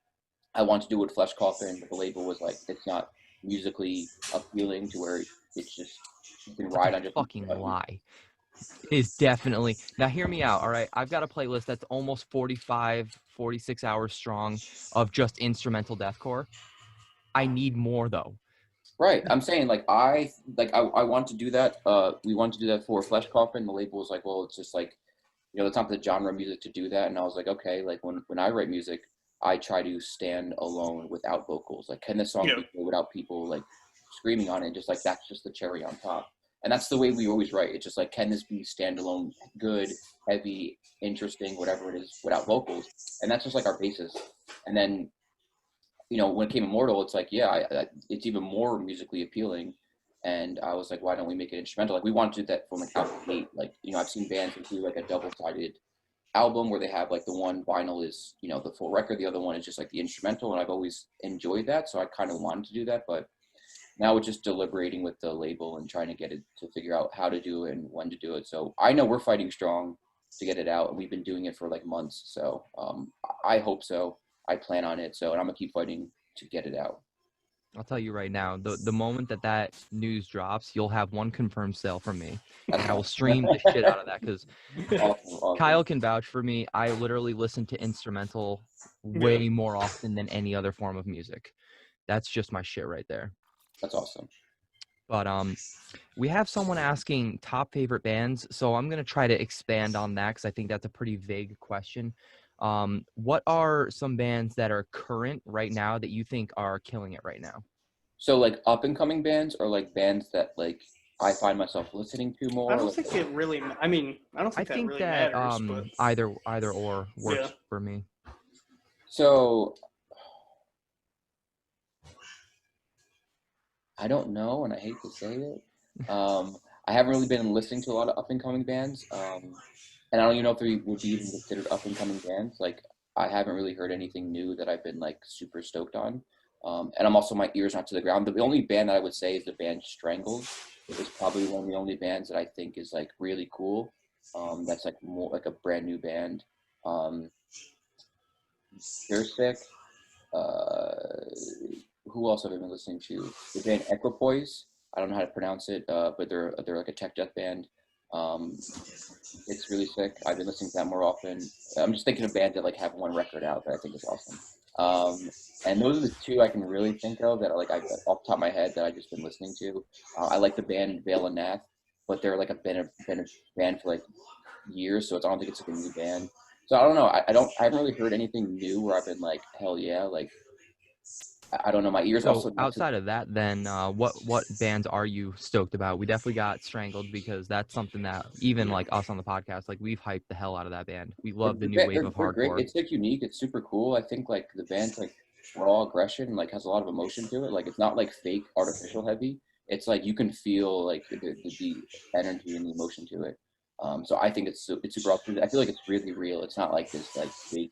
I want to do it with Flesh Coffin, but the label was like, it's not musically appealing to where it's just you can That's a ride on just fucking lie. It is definitely. Now, hear me out, all right? I've got a playlist that's almost 45, 46 hours strong of just instrumental deathcore. I need more, though. right. I'm saying like I want to do that. We want to do that for Flesh Coffin. The label was like, well, it's just like it's not the genre of music to do that. And I was like, okay, like when I write music, I try to stand alone without vocals. Like, can this song Yeah. be good without people like screaming on it? Just like that's just the cherry on top. And that's the way we always write. It's just like, can this be standalone, good, heavy, interesting, whatever it is, without vocals? And that's just like our basis. And then when it came Immortal, it's like, yeah, it's even more musically appealing. And I was like, why don't we make it instrumental? Like, we want to do that from like out the gate. Like, I've seen bands that do like a double-sided album where they have like the one vinyl is, the full record, the other one is just like the instrumental. And I've always enjoyed that. So I kind of wanted to do that. But now we're just deliberating with the label and trying to get it to figure out how to do it and when to do it. So I know we're fighting strong to get it out, and we've been doing it for like months. So I hope so. I plan on it. So, and I'm gonna keep fighting to get it out. I'll tell you right now, the moment that news drops, you'll have one confirmed sale from me. That's And I will awesome. stream the shit out of that because Awesome. Kyle can vouch for me. I literally listen to instrumental way more often than any other form of music. That's just my shit right there. That's awesome. But we have someone asking top favorite bands, so I'm gonna try to expand on that because I think that's a pretty vague question. What are some bands that are current right now that you think are killing it right now? So like up and coming bands, or like bands that like I find myself listening to I more. don't Like, think it really. I mean, I don't I think that think really that matters. But either or works yeah, for me. so I don't know, and I hate to say it. I haven't really been listening to a lot of up and coming bands, and I don't even know if they would be even considered up and coming bands. Like, I haven't really heard anything new that I've been like super stoked on. And I'm also, my ears not to the ground. The only band that I would say is the band Strangled. Is probably one of the only bands that I think is like really cool. That's like more like a brand new band. They're sick. Uh, who else have I been listening to? The band Equipoise. I don't know how to pronounce it, but they're like a tech death band. Um, it's really sick. I've been listening to that more often. I'm just thinking of bands that like have one record out that I think is awesome. And those are the two I can really think of that are like off the top of my head that I've just been listening to. I like the band Veil and Nath, but they're like been a band for like years, so I don't think it's like a new band. So I don't know. I haven't really heard anything new where I've been like, hell yeah. Like, I don't know. My ears So also not to. outside of that, then what bands are you stoked about? We definitely got Strangled because that's something that even like us on the podcast, like we've hyped the hell out of that band. We love the new wave of They're great. hardcore. It's like unique. It's super cool. I think like the band's like raw aggression, like has a lot of emotion to it. Like it's not like fake artificial heavy. It's like you can feel like the energy and the emotion to it. So I think it's super awesome. I feel like it's really real. It's not like this like fake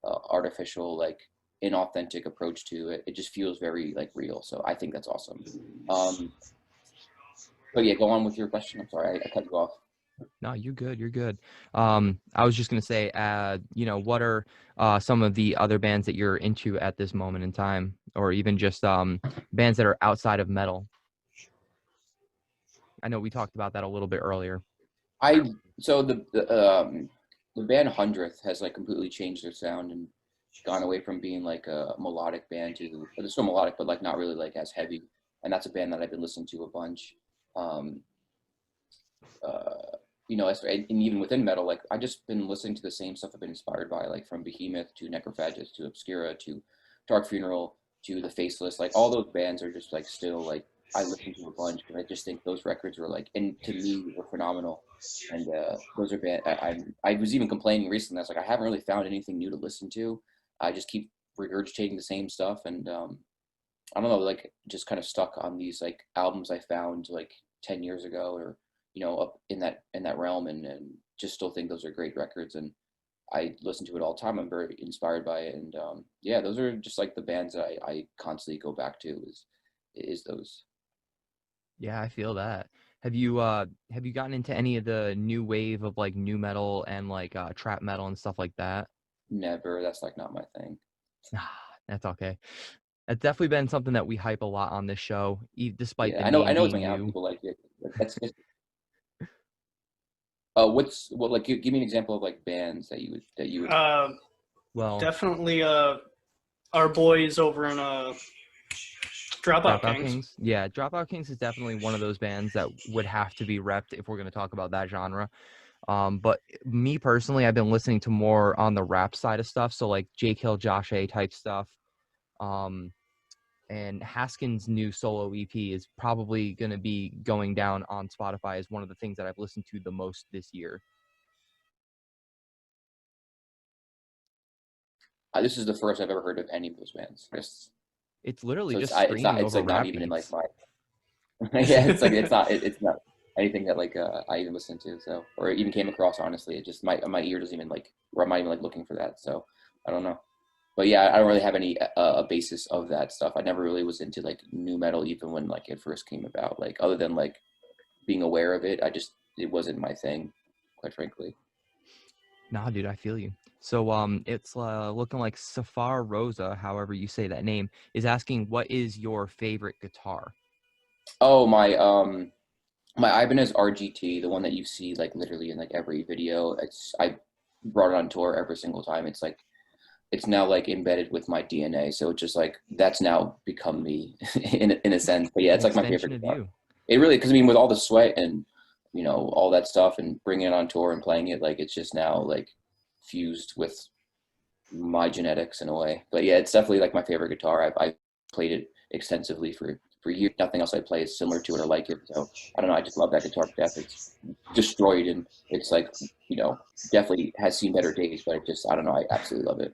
artificial like inauthentic approach to it. It just feels very like real. So I think that's awesome. Um, but yeah, go on with your question. I'm sorry, I cut you off. No, you're good. You're good. I was just gonna say, what are some of the other bands that you're into at this moment in time, or even just bands that are outside of metal? I know we talked about that a little bit earlier. I so the band Hundredth has like completely changed their sound and gone away from being like a melodic band to they're still melodic but like not really like as heavy. And that's a band that I've been listening to a bunch. Um, and even within metal, like I just been listening to the same stuff I've been inspired by, like from Behemoth to Necrophagist to Obscura to Dark Funeral to The Faceless. Like all those bands are just like still like I listened to a bunch because I just think those records were like, and to me, were phenomenal. And those are band. I was even complaining recently. I was like, I haven't really found anything new to listen to. I just keep regurgitating the same stuff, and I don't know, like just kind of stuck on these like albums I found like 10 years ago, or up in that realm, and just still think those are great records, and I listen to it all the time. I'm very inspired by it, and yeah, those are just like the bands that I constantly go back to. Is those. Yeah, I feel that. Have you gotten into any of the new wave of like new metal and like trap metal and stuff like that? Never. That's like not my thing. That's okay. It's definitely been something that we hype a lot on this show, despite Yeah, the I name know it's being like out. new. People like it. That's just. What like give me an example of like bands that you would. Well, Definitely our boys over in Dropout Dropout Kings. Kings. Yeah, Dropout Kings is definitely one of those bands that would have to be repped if we're going to talk about that genre. But me personally, I've been listening to more on the rap side of stuff, so like Jake Hill, Josh A type stuff. Um, and Haskins' new solo EP is probably going to be going down on Spotify as one of the things that I've listened to the most this year. This is the first I've ever heard of any of those bands. It's literally So just it's not screaming over not rap even in like beats. my yeah, it's like it's not anything that like I even listen to, so or even came across. Honestly, it just my ear doesn't even like, or I'm not even like looking for that, so I don't know. But yeah, I don't really have any a basis of that stuff. I never really was into like new metal even when like it first came about, like other than like being aware of it. It wasn't my thing, quite frankly. Nah, dude, I feel you. So it's looking like Safar Rosa, however you say that name, is asking what is your favorite guitar? Oh, my Ibanez RGT, the one that you see like literally in like every video. I brought it on tour every single time. It's now like embedded with my DNA. So it's just like that's now become me in a sense. But yeah, An it's like my extension favorite of guitar. you. It really, because I mean, with all the sweat and all that stuff and bringing it on tour and playing it, like it's just now like fused with my genetics in a way. But yeah, it's definitely like my favorite guitar. I played it extensively for years. Nothing else I play is similar to it or like it. So I don't know. I just love that guitar to death. It's destroyed, and it's like definitely has seen better days. But I don't know. I absolutely love it.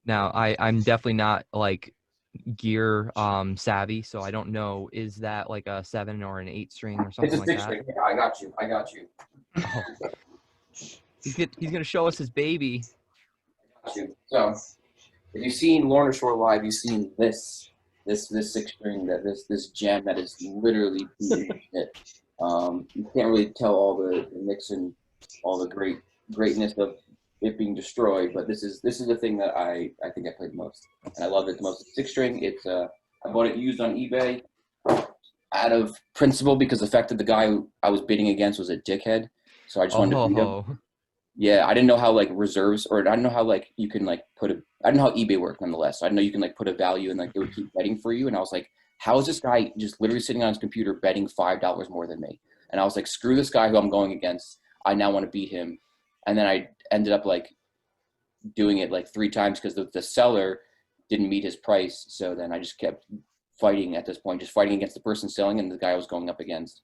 Now, I'm definitely not like gear savvy, so I don't know. Is that like a 7 or an 8 string or It's something a like six that? string. Yeah, I got you. I got you. Oh, he's gonna show us his baby. Got you. So if you've seen Lorna Shore live, you've seen this six string, this gem that is literally beating it. You can't really tell all the mix and all the greatness of it being destroyed, but this is the thing that I think I played the most, and I love it the most. Six string. I bought it used on eBay out of principle because the fact that the guy I was bidding against was a dickhead, so I just wanted to beat him. Oh, Yeah, I didn't know how like reserves, or I didn't know how like you can like I didn't know how eBay worked nonetheless. So I didn't know you can like put a value and like it would keep betting for you. And I was like, how is this guy just literally sitting on his computer betting $5 more than me? And I was like, screw this guy who I'm going against. I now want to beat him. And then I ended up like doing it like three times because the seller didn't meet his price. So then I just kept fighting at this point, just fighting against the person selling and the guy I was going up against.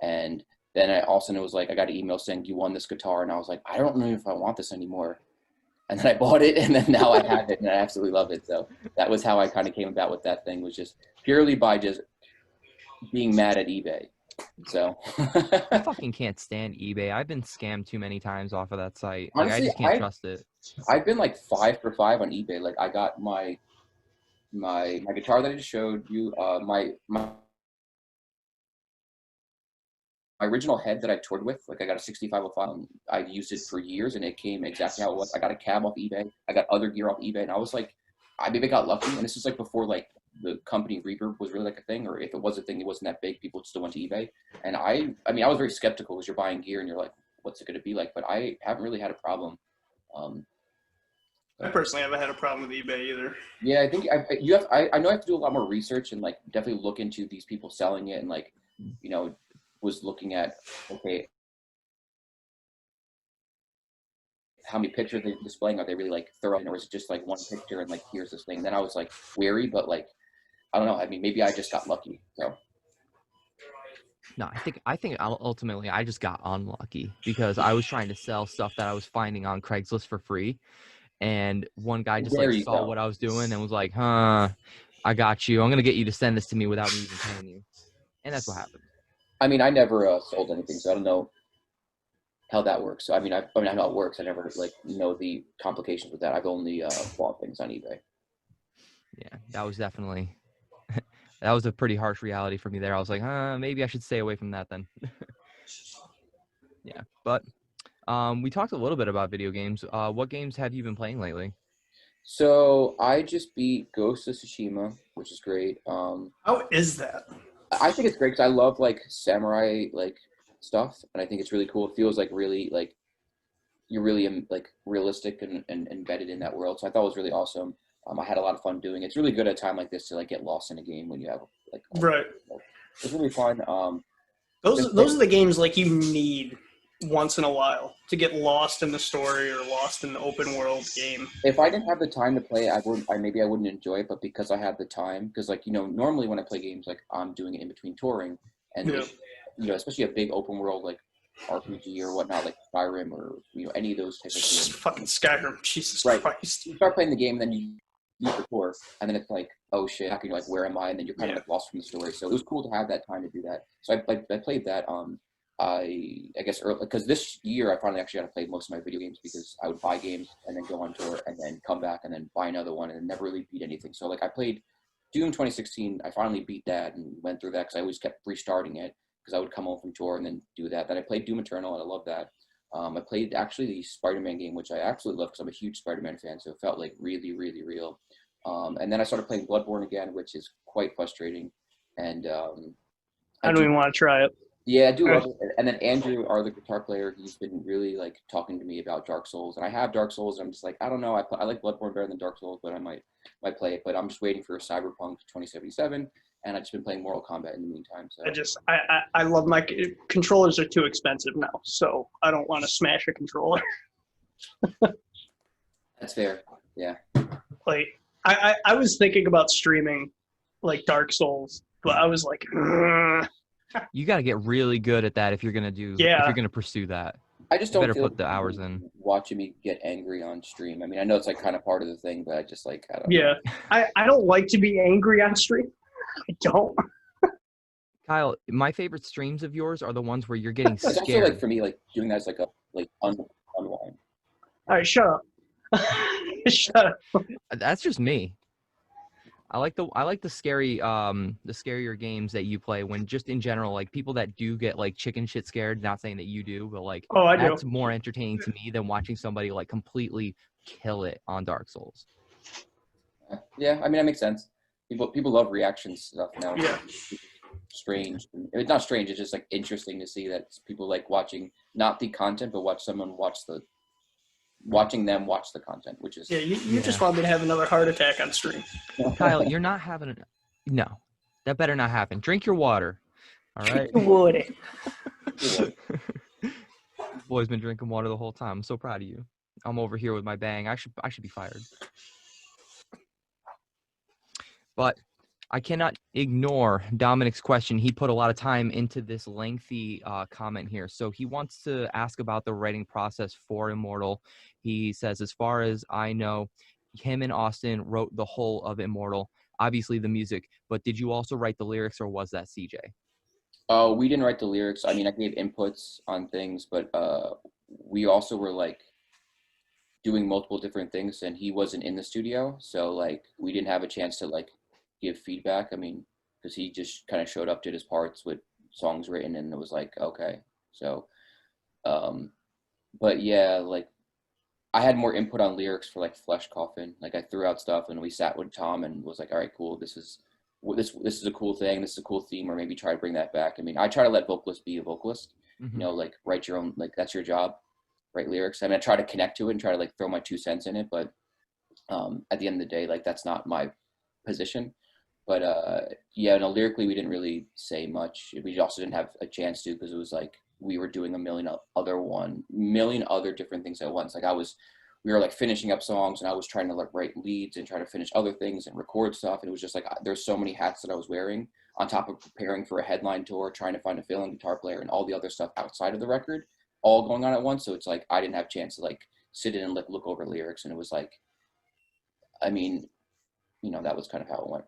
And then I also it was like I got an email saying you won this guitar, and I was like, I don't know if I want this anymore. And then I bought it, and then now I have it, and I absolutely love it. So that was how I kind of came about with that thing, was just purely by just being mad at eBay. So I fucking can't stand eBay. I've been scammed too many times off of that site. Like I honestly, just can't trust it. I've been like 5 for 5 on eBay. Like I got my guitar that I just showed you, my original head that I toured with, like I got a 6505. I used it for years, and it came exactly how it was. I got a cab off eBay. I got other gear off eBay, and I was like, I maybe got lucky. And this is like before like the company Reverb was really like a thing, or if it was a thing, it wasn't that big. People still went to eBay, and I mean, I was very skeptical because you're buying gear and you're like, what's it going to be like? But I haven't really had a problem. Um, I personally haven't had a problem with eBay either. yeah, I think I know I have to do a lot more research and like definitely look into these people selling it, and like, you know, was looking at, okay, how many pictures they're displaying. Are they really like thorough, or is it just like one picture and like here's this thing? Then I was like wary, but like I don't know. I mean, maybe I just got lucky. So No, I think ultimately I just got unlucky because I was trying to sell stuff that I was finding on Craigslist for free, and one guy just There like you saw go. what I was doing and was like, "Huh, I got you. I'm gonna get you to send this to me without me even paying you," and that's what happened. I mean, I never sold anything, so I don't know how that works. So I mean, I know how it works. I never like know the complications with that. I've only bought things on eBay. Yeah, that was definitely that was a pretty harsh reality for me there. I was like, maybe I should stay away from that then. Yeah, but we talked a little bit about video games. What games have you been playing lately? So I just beat Ghost of Tsushima, which is great. How is that? I think it's great because I love like samurai like stuff, and I think it's really cool. It feels like really like you're really like realistic and embedded in that world. So I thought it was really awesome. I had a lot of fun doing it. It's really good at a time like this to like get lost in a game when you have like Right. it's really fun. Those are the games like you need once in a while to get lost in the story or lost in the open world game. If I didn't have the time to play, I wouldn't enjoy it. But because I had the time, because like normally when I play games, like I'm doing it in between touring, and Yeah. if, especially a big open world like RPG or whatnot, like Skyrim or any of those type of games. Fucking Skyrim, Jesus Right. Christ. You start playing the game, and then you leave the tour, and then it's like, oh shit, how can you like where am I? And then you're kind of like lost from the story. So it was cool to have that time to do that. So I played that. I guess early because this year I finally actually got to play most of my video games because I would buy games and then go on tour and then come back and then buy another one and never really beat anything. So like I played Doom 2016. I finally beat that and went through that because I always kept restarting it because I would come home from tour and then do that. Then I played Doom Eternal and I love that. I played actually the Spider-Man game, which I absolutely love because I'm a huge Spider-Man fan, so it felt like really, really real. And then I started playing Bloodborne again, which is quite frustrating. And I I don't do even want to try it. yeah, I do love it. And then Andrew, our the guitar player, he's been really like talking to me about Dark Souls, and I have Dark Souls. And I'm just like, I don't know, I like Bloodborne better than Dark Souls, but I might play it. But I'm just waiting for Cyberpunk 2077, and I've just been playing Mortal Kombat in the meantime. So I love my controllers are too expensive now, so I don't want to smash a controller. that's fair. Yeah. Like I was thinking about streaming like Dark Souls, but I was like, ugh. You got to get really good at that if you're gonna if Yeah. you're gonna pursue that. I just You don't better feel put the hours in. watching me get angry on stream. I mean, I know it's like kind of part of the thing, but I just like I don't know. Yeah. I don't like to be angry on stream. I don't. Kyle, my favorite streams of yours are the ones where you're getting It's also scared. like for me, like doing that is like a unwind. All right, shut up. Shut up. That's just me. I like the scarier games that you play when just in general, like people that do get like chicken shit scared, not saying that you do, but like Oh, I do. that's more entertaining to me than watching somebody like completely kill it on Dark Souls. Yeah, I mean that makes sense. People love reaction stuff now. Yeah. Strange. It's not strange. It's just like interesting to see that people like watching not the content, but watching them watch the content, which is Yeah, you just want me to have another heart attack on stream. Kyle, you're not having no. That better not happen. Drink your water. All right. Would. Boy's been drinking water the whole time. I'm so proud of you. I'm over here with my bang. I should be fired. But I cannot ignore Dominic's question. He put a lot of time into this lengthy comment here. So he wants to ask about the writing process for Immortal. He says, as far as I know, him and Austin wrote the whole of Immortal, obviously the music, but did you also write the lyrics or was that CJ? Oh, we didn't write the lyrics. I mean, I gave inputs on things, but we also were like doing multiple different things and he wasn't in the studio. So like we didn't have a chance to like give feedback. I mean, because he just kind of showed up, did his parts with songs written, and it was like, okay. So, but yeah, like I had more input on lyrics for like Flesh Coffin. Like I threw out stuff, and we sat with Tom and was like, all right, cool. This is a cool thing. This is a cool theme, or maybe try to bring that back. I mean, I try to let vocalists be a vocalist. Mm-hmm. Like write your own. Like that's your job, write lyrics. I mean, I try to connect to it and try to like throw my 2 cents in it, but at the end of the day, like that's not my position. But yeah, no, lyrically we didn't really say much. We also didn't have a chance to because it was like we were doing a million other different things at once. Like we were like finishing up songs, and I was trying to like write leads and try to finish other things and record stuff. And it was just like there's so many hats that I was wearing on top of preparing for a headline tour, trying to find a fill-in guitar player, and all the other stuff outside of the record, all going on at once. So it's like I didn't have a chance to like sit in and like look over lyrics, and it was like, I mean, that was kind of how it went.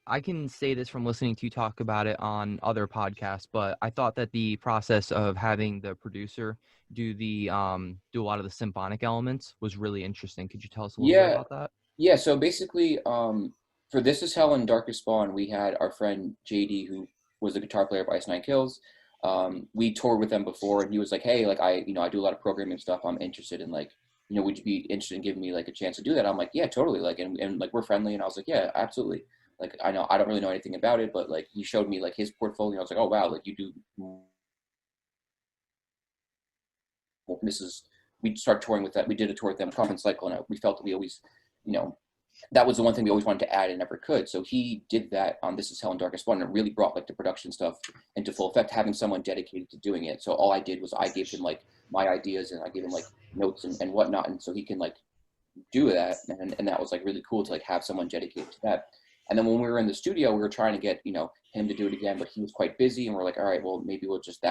I can say this from listening to you talk about it on other podcasts, but I thought that the process of having the producer do do a lot of the symphonic elements was really interesting. Could you tell us a little bit Yeah, about that? yeah. So basically, for This Is Hell and Darkest Spawn, we had our friend JD, who was the guitar player of Ice Nine Kills. We toured with them before, and he was like, "Hey, like I do a lot of programming stuff. I'm interested in like, would you be interested in giving me like a chance to do that?" I'm like, "Yeah, totally." Like, and like we're friendly, and I was like, "Yeah, absolutely." Like I know I don't really know anything about it, but like he showed me like his portfolio. I was like, "Oh wow, like you do." This is we started touring with that. We did a tour with them, Conference Cycle, and we felt that we always, you know, that was the one thing we always wanted to add and never could. So he did that on This Is Hell and Darkest One, and it really brought like the production stuff into full effect, having someone dedicated to doing it. So all I did was I gave him like my ideas, and I gave him like notes and whatnot, and so he can like do that, and that was like really cool to like have someone dedicated to that. And then when we were in the studio, we were trying to get him to do it again, but he was quite busy, and we're like, all right, well maybe we'll just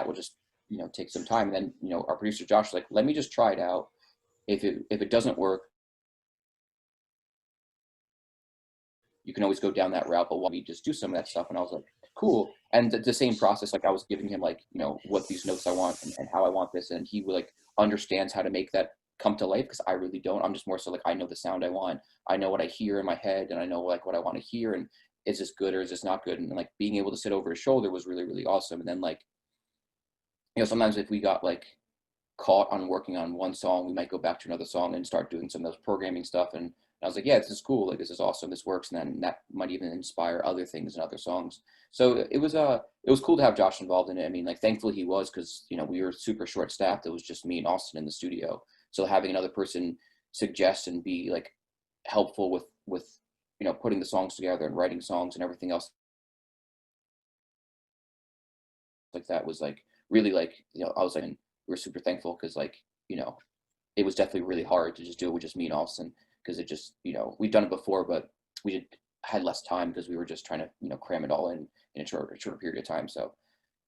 take some time. And then our producer Josh was like, let me just try it out. If it doesn't work, you can always go down that route, but why don't we just do some of that stuff? And I was like, cool. And the same process, like I was giving him like, what these notes I want and how I want this. And he like understands how to make that come to life, because I really don't. I'm just more so like, I know the sound I want. I know what I hear in my head, and I know like what I want to hear, and is this good or is this not good? And like being able to sit over his shoulder was really, really awesome. And then like, sometimes if we got like caught on working on one song, we might go back to another song and start doing some of those programming stuff. And I was like, yeah, this is cool. Like, this is awesome. This works. And then that might even inspire other things and other songs. So it was cool to have Josh involved in it. I mean, like, thankfully he was, because, we were super short staffed. It was just me and Austin in the studio. So having another person suggest and be like helpful with, putting the songs together and writing songs and everything else like that was like really like, I was like, we were super thankful, because like, it was definitely really hard to just do it with just me and Austin, because it just, we've done it before, but we had less time because we were just trying to, cram it all in a shorter period of time. So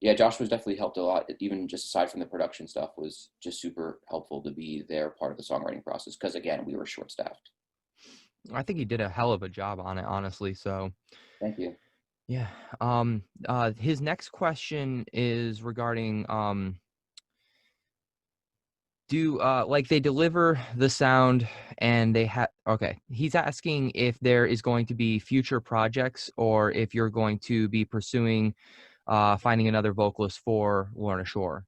yeah, Josh was definitely helped a lot. Even just aside from the production stuff, was just super helpful to be there, part of the songwriting process, because again, we were short staffed. I think he did a hell of a job on it, honestly. So Thank you. yeah. His next question is regarding like they deliver the sound and they have he's asking if there is going to be future projects, or if you're going to be pursuing finding another vocalist for Lorna Shore.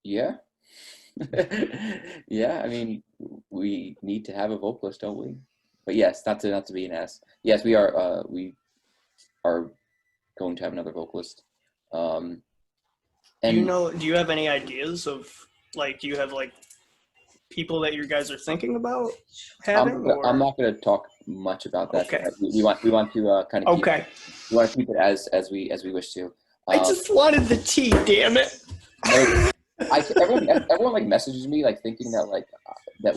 Yeah. Yeah, I mean, we need to have a vocalist, don't we? But yes, not to be an ass. Yes, we are going to have another vocalist. And do you have any ideas of like, do you have like people that you guys are thinking about having? I'm not going to talk much about that. Okay. We want to kind of Okay. We want to keep it as we wish to. I just wanted the tea, damn it. Everyone like messages me like thinking that like that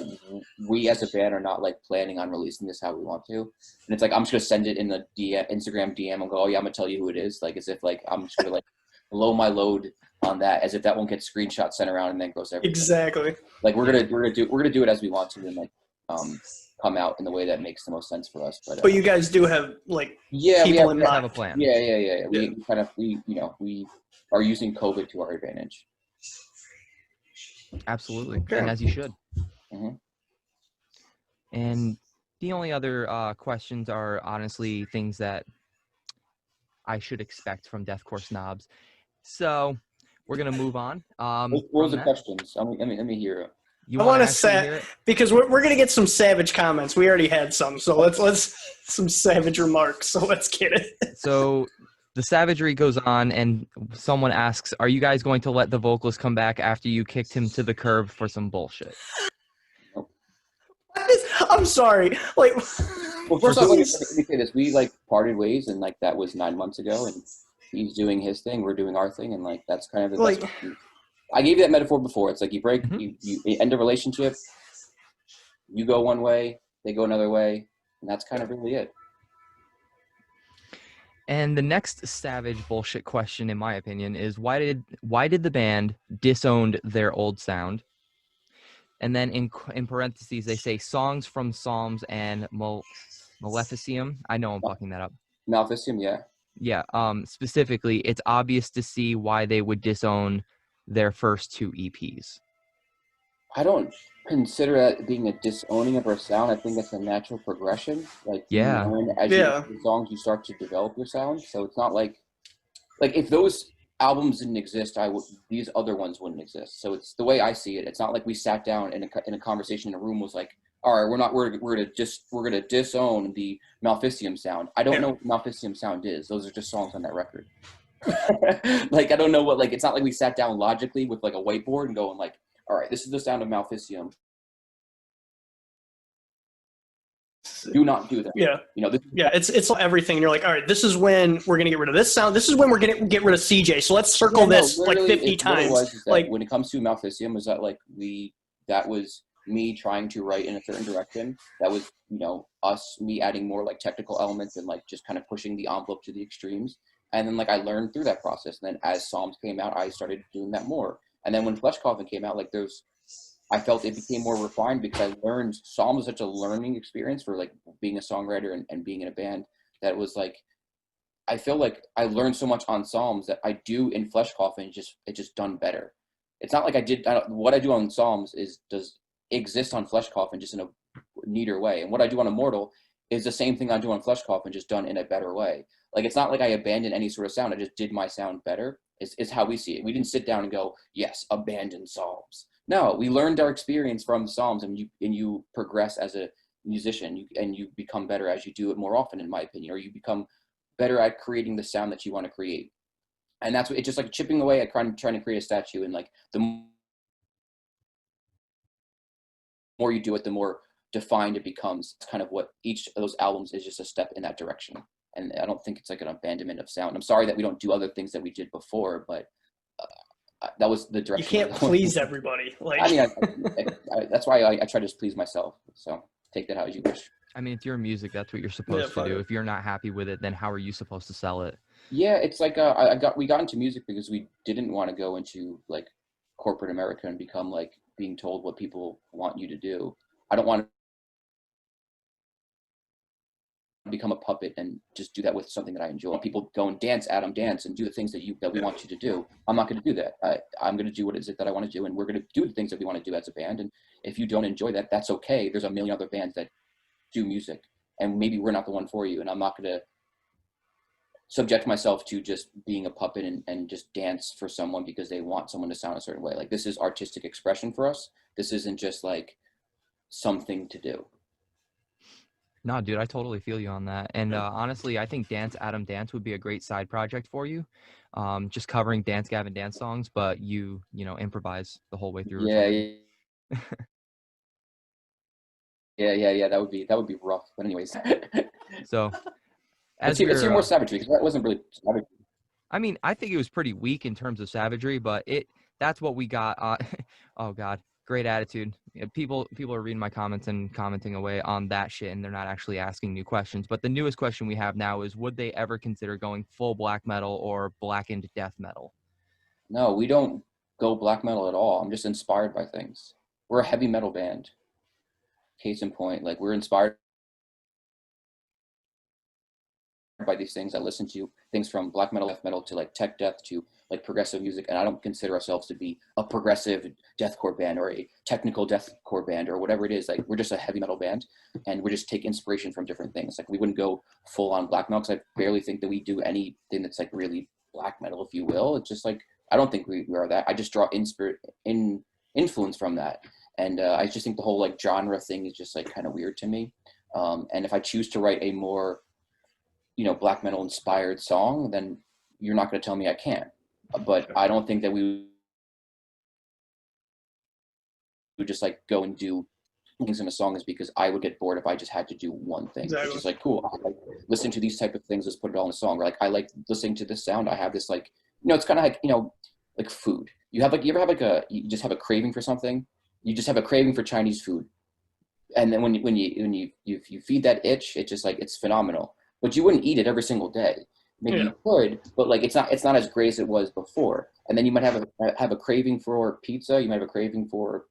we as a band are not like planning on releasing this how we want to, and it's like I'm just gonna send it in the Instagram DM and go, oh yeah, I'm gonna tell you who it is, like as if like I'm just gonna like blow my load on that, as if that won't get screenshots sent around and then goes everywhere. Exactly. Like we're gonna do it as we want to, and like come out in the way that makes the most sense for us. But you guys do have like yeah, people we have a plan. Yeah. We kind of we are using COVID to our advantage. Absolutely, and as you should. Mm-hmm. And the only other questions are honestly things that I should expect from deathcore snobs. So we're gonna move on. What was the questions? Let me hear it. You I want to say say, because we're gonna get some savage comments. We already had some, so let's some savage remarks. So let's get it. So the savagery goes on, and someone asks, "Are you guys going to let the vocalist come back after you kicked him to the curb for some bullshit?" I'm sorry. Like, well, first off, let me say this: we like parted ways, and like that was 9 months ago, and he's doing his thing, we're doing our thing, and like that's kind of the best. I gave you that metaphor before. It's like you break, you end a relationship, you go one way, they go another way. And that's kind of really it. And the next savage bullshit question, in my opinion, is why did the band disowned their old sound? And then in parentheses they say songs from Psalms and Maleficium. I know I'm fucking that up. Maleficium, yeah. Yeah. Specifically, it's obvious to see why they would disown their first 2 EPs. I don't consider that being a disowning of our sound. I think that's a natural progression. Like you Yeah. learn as you Yeah. listen to songs, you start to develop your sound. So it's not like if those albums didn't exist, these other ones wouldn't exist. So it's the way I see it. It's not like we sat down in a conversation in a room was like, all right, we're gonna disown the Maleficium sound. I don't know what Maleficium sound is. Those are just songs on that record. Like I don't know what it's not like we sat down logically with like a whiteboard and going like, all right, this is the sound of Maleficium. Do not do that. Yeah. This Yeah, it's everything. And you're like, all right, this is when we're gonna get rid of this sound. This is when we're gonna get rid of CJ. So let's circle this like 50 times. What it was is that when it comes to Maleficium, was that that was me trying to write in a certain direction. That was me adding more like technical elements and like just kind of pushing the envelope to the extremes. And then I learned through that process. And then as Psalms came out, I started doing that more. And then when Flesh Coffin came out, I felt it became more refined because I learned Psalm was such a learning experience for being a songwriter and being in a band that was I feel like I learned so much on Psalms that I do in Flesh Coffin it just done better. It's not like what I do on Psalms does exist on Flesh Coffin just in a neater way. And what I do on Immortal is the same thing I do on Flesh Coffin just done in a better way. It's not like I abandoned any sort of sound. I just did my sound better. Is how we see it. We didn't sit down and go, yes, abandon Psalms. No, we learned our experience from Psalms, and you progress as a musician, and you become better as you do it more often, in my opinion, or you become better at creating the sound that you want to create. And that's what it's just like chipping away at trying to create a statue, and the more you do it, the more defined it becomes. It's kind of what each of those albums is, just a step in that direction. And I don't think it's like an abandonment of sound. I'm sorry that we don't do other things that we did before, but that was the direction. You can't please everybody. That's why I try to just please myself. So take that how you wish. I mean, it's your music. That's what you're supposed to do. If you're not happy with it, then how are you supposed to sell it? Yeah, it's we got into music because we didn't want to go into corporate America and become being told what people want you to do. I don't want to become a puppet and just do that with something that I enjoy. People go and dance, Adam, dance, and do the things that we want you to do. I'm not going to do that. I'm going to do what is it that I want to do, and we're going to do the things that we want to do as a band. And if you don't enjoy that, that's okay. There's a million other bands that do music, and maybe we're not the one for you. And I'm not going to subject myself to just being a puppet and just dance for someone because they want someone to sound a certain way. This is artistic expression for us. This isn't just something to do. No, dude, I totally feel you on that. And honestly, I think Dance Adam Dance would be a great side project for you. Just covering Dance Gavin Dance songs, but you improvise the whole way through. Yeah. That would be rough. But anyways. So let's hear more savagery, because that wasn't really savagery. I mean, I think it was pretty weak in terms of savagery, but that's what we got. Oh God. Great attitude. People are reading my comments and commenting away on that shit, and they're not actually asking new questions. But the newest question we have now is, would they ever consider going full black metal or blackened death metal? No, we don't go black metal at all. I'm just inspired by things. We're a heavy metal band. Case in point, we're inspired by these things. I listen to things from black metal, death metal, to tech death, to progressive music, and I don't consider ourselves to be a progressive deathcore band or a technical deathcore band or whatever it is. We're just a heavy metal band, and we just take inspiration from different things. We wouldn't go full on black metal, because I barely think that we do anything that's really black metal, if you will. It's just I don't think we are that. I just draw influence from that, and I just think the whole genre thing is just kind of weird to me. And if I choose to write a more black metal inspired song, then you're not going to tell me I can't. But I don't think that we would just go and do things in a song is because I would get bored if I just had to do one thing. Exactly. It's just cool. I listening to these type of things. Let's put it all in a song. Or I like listening to this sound. I have this it's kind of like food. You ever have you just have a craving for something? You just have a craving for Chinese food. And then when you feed that itch, it's just like it's phenomenal. But you wouldn't eat it every single day. Maybe Yeah. you could, but like it's not as great as it was before. And then you might have a craving for pizza. You might have a craving for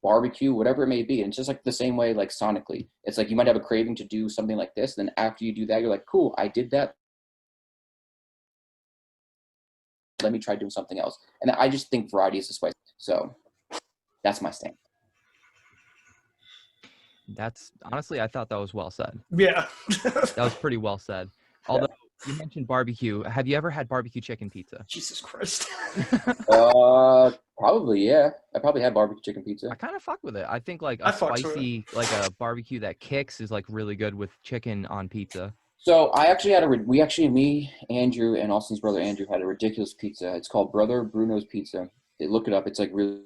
barbecue, whatever it may be. And it's just like the same way, like sonically, it's like you might have a craving to do something like this. And then after you do that, you're like, cool, I did that. Let me try doing something else. And I just think variety is the spice. So that's my stand. That's honestly, I thought that was well said. Yeah. That was pretty well said. Although you mentioned barbecue, have you ever had barbecue chicken pizza? Jesus Christ. Probably, yeah. I probably had barbecue chicken pizza. I kind of fuck with it. I think like I a fucks with it. spicy, like a barbecue that kicks is like really good with chicken on pizza. So I actually me, Andrew, and Austin's brother Andrew had a ridiculous pizza. It's called Brother Bruno's Pizza. Look it up. It's like really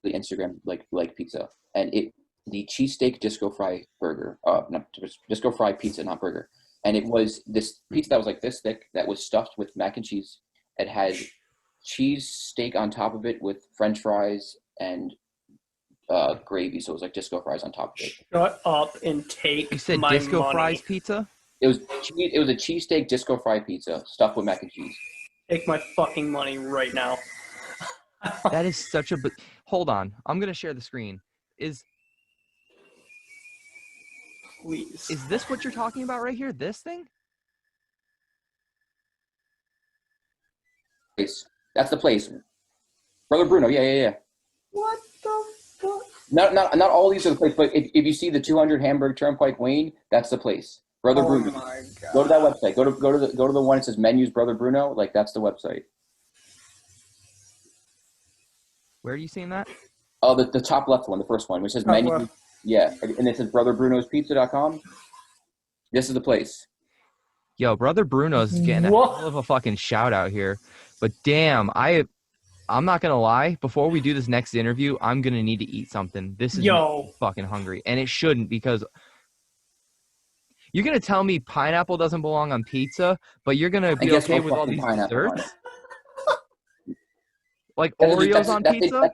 Instagram like pizza, and the cheesesteak disco fry burger, not disco fry pizza, not burger, and it was this pizza that was like this thick that was stuffed with mac and cheese. It had cheese steak on top of it with French fries and gravy, so it was like disco fries on top of it. Shut up and You take said my disco money. fries pizza? It was a cheesesteak disco fry pizza stuffed with mac and cheese. Take my fucking money right now. That is such a. Hold on, I'm gonna share the screen. Please. Is this what you're talking about right here? This thing? That's the place. Brother Bruno, yeah. What the fuck? Not all these are the place, but if you see the 200 Hamburg Turnpike Wayne, that's the place. Brother Oh Bruno. my god. Go to that website. Go to the one that says menus Brother Bruno. Like that's the website. Where are you seeing that? Oh, the top left one, the first one, which says Top menu. left. Yeah, and it says brotherbrunospizza.com. This is the place. Yo, brother Bruno's getting a What? hell of a fucking shout out here. But damn, I'm not gonna lie. Before we do this next interview, I'm gonna need to eat something. This is Yo. fucking hungry, and it shouldn't because you're gonna tell me pineapple doesn't belong on pizza, but you're gonna be okay with all these desserts, like Oreos on pizza.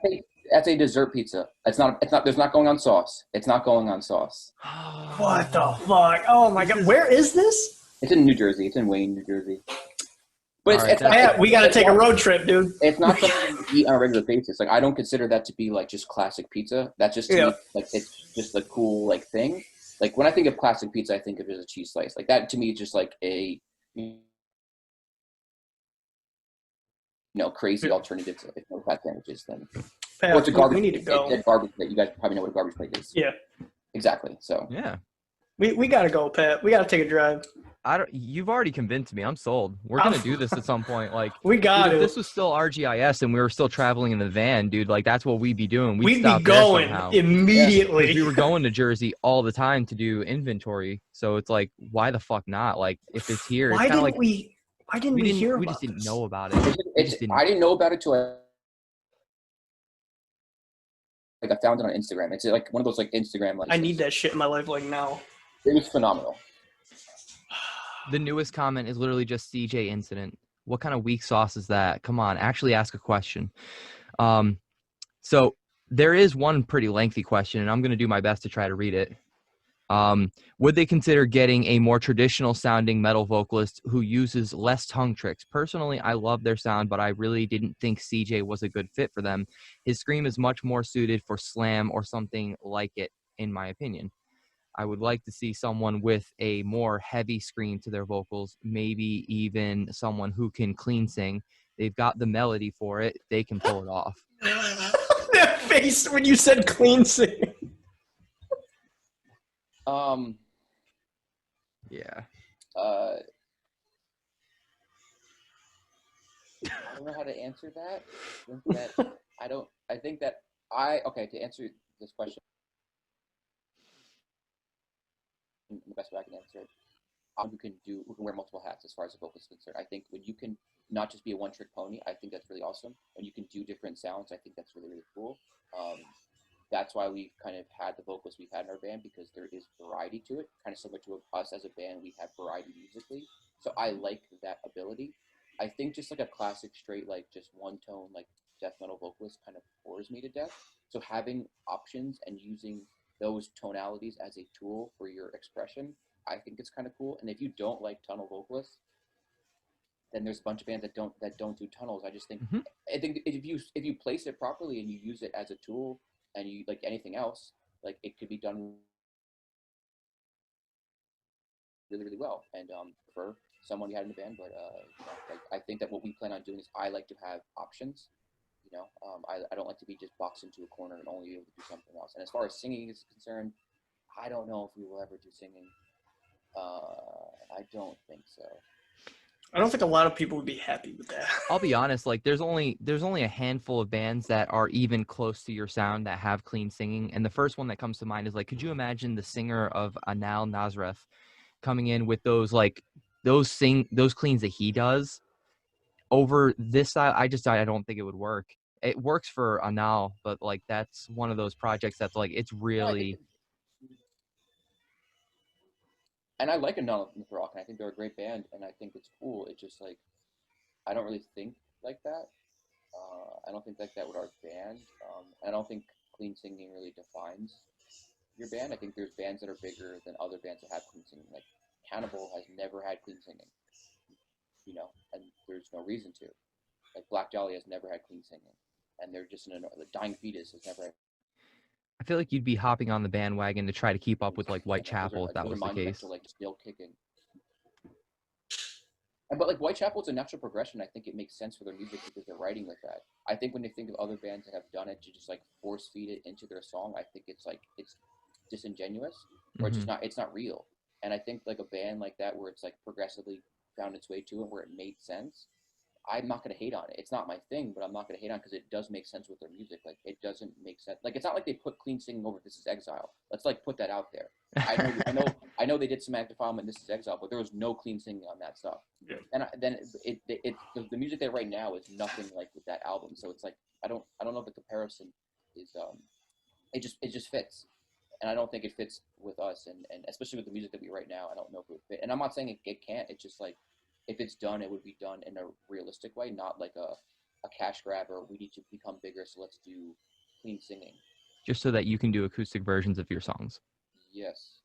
That's a dessert pizza. It's not. There's not going on sauce. It's not going on sauce. What the fuck? Oh my god. Where is this? It's in New Jersey. It's in Wayne, New Jersey. But All right, it's not. Yeah, we gotta take a road trip, dude. It's not something you eat on a regular basis. Like I don't consider that to be like just classic pizza. That's just to me, like it's just a cool like thing. Like when I think of classic pizza, I think of it as a cheese slice. Like that to me is just like a crazy alternative to if no fat sandwiches. Then Pat, it's a garbage. we need to go. It's a garbage plate. You guys probably know what a garbage plate is. Yeah. Exactly. So Yeah, We gotta go, Pat. We gotta take a drive. You've already convinced me. I'm sold. We're gonna do this at some point. Like We got dude, it. if this was still RGIS and we were still traveling in the van, dude, like that's what we'd be doing. We'd be stop there going somehow. immediately. Because we were going to Jersey all the time to do inventory. So it's like, why the fuck not? Like, if it's here, Why it's kind of didn't like we? Why didn't we hear we about just didn't this? know about it. I didn't know about it till I found it on Instagram. It's like one of those like Instagram. Like I need that shit in my life like now. It was phenomenal. The newest comment is literally just CJ incident. What kind of weak sauce is that? Come on, actually ask a question. So there is one pretty lengthy question, and I'm going to do my best to try to read it. Would they consider getting a more traditional sounding metal vocalist who uses less tongue tricks? Personally, I love their sound, but I really didn't think CJ was a good fit for them. His scream is much more suited for slam or something like it, in my opinion. I would like to see someone with a more heavy scream to their vocals, maybe even someone who can clean sing. They've got the melody for it. They can pull it off. That face when you said clean sing. Yeah. I don't know how to answer that. Okay, to answer this question, the best way I can answer it, who can wear multiple hats as far as the vocal is concerned. I think when you can not just be a one-trick pony, I think that's really awesome. When you can do different sounds, I think that's really, really cool. That's why we've kind of had the vocals we've had in our band, because there is variety to it, kind of similar to us as a band. We have variety musically, so I like that ability. I think just like a classic straight, like just one tone, like death metal vocalist kind of bores me to death. So having options and using those tonalities as a tool for your expression, I think it's kind of cool. And if you don't like tunnel vocalists, then there's a bunch of bands that don't do tunnels. Mm-hmm. I think if you place it properly and you use it as a tool, and you like anything else, like it could be done really, really well. And for someone you had in the band, but like I think that what we plan on doing is I like to have options. I don't like to be just boxed into a corner and only be able to do something else. And as far as singing is concerned, I don't know if we will ever do singing. I don't think so. I don't think a lot of people would be happy with that. I'll be honest, like there's only a handful of bands that are even close to your sound that have clean singing. And the first one that comes to mind is like, could you imagine the singer of Anal Nazareth coming in with those cleans that he does over this side? I don't think it would work. It works for Anal, but like that's one of those projects that's like it's really. And I like Anal Rock, and I think they're a great band, and I think it's cool. It's just like I don't really think like that. I don't think like that with our band. I don't think clean singing really defines your band. I think there's bands that are bigger than other bands that have clean singing. Like Cannibal has never had clean singing, and there's no reason to. Like Black Dahlia has never had clean singing, and they're just the Dying Fetus has never had. I feel like you'd be hopping on the bandwagon to try to keep up with like Whitechapel if that was the case. Like still kicking. But like Whitechapel is a natural progression. I think it makes sense for their music because they're writing with that. I think when they think of other bands that have done it to just like force feed it into their song, I think it's disingenuous or it's not real. And I think like a band like that where it's like progressively found its way to it where it made sense, I'm not going to hate on it. It's not my thing, but I'm not going to hate on it because it does make sense with their music. Like it doesn't make sense. Like it's not like they put clean singing over This Is Exile. Let's like put that out there. I know they did some Active Defilement This Is Exile, but there was no clean singing on that stuff. Yeah. And then the music they write now is nothing like with that album. So it's like I don't know if the comparison is it just fits. And I don't think it fits with us and especially with the music that we write now, I don't know if it would fit. And I'm not saying it can't. It's just like if it's done, it would be done in a realistic way, not like a cash grab or we need to become bigger, so let's do clean singing. Just so that you can do acoustic versions of your songs. Yes.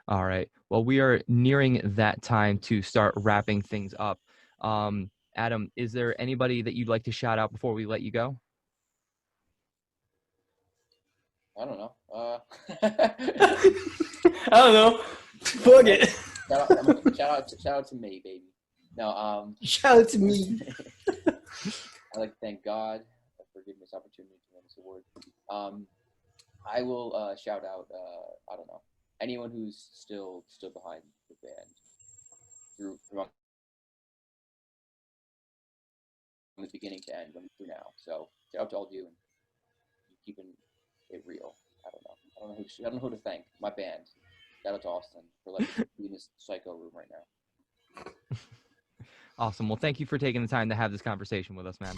All right. Well, we are nearing that time to start wrapping things up. Adam, is there anybody that you'd like to shout out before we let you go? I don't know. I don't know. Fuck it. Shout out to me, baby. No, shout out to me. I'd like to thank God for giving me this opportunity to win this award. I will shout out, I don't know, anyone who's still behind the band from the beginning to end, through now. So shout out to all of you and keeping it real. I don't know who to thank. My band. Shout out to Austin for letting me be in this psycho room right now. Awesome. Well, thank you for taking the time to have this conversation with us, man.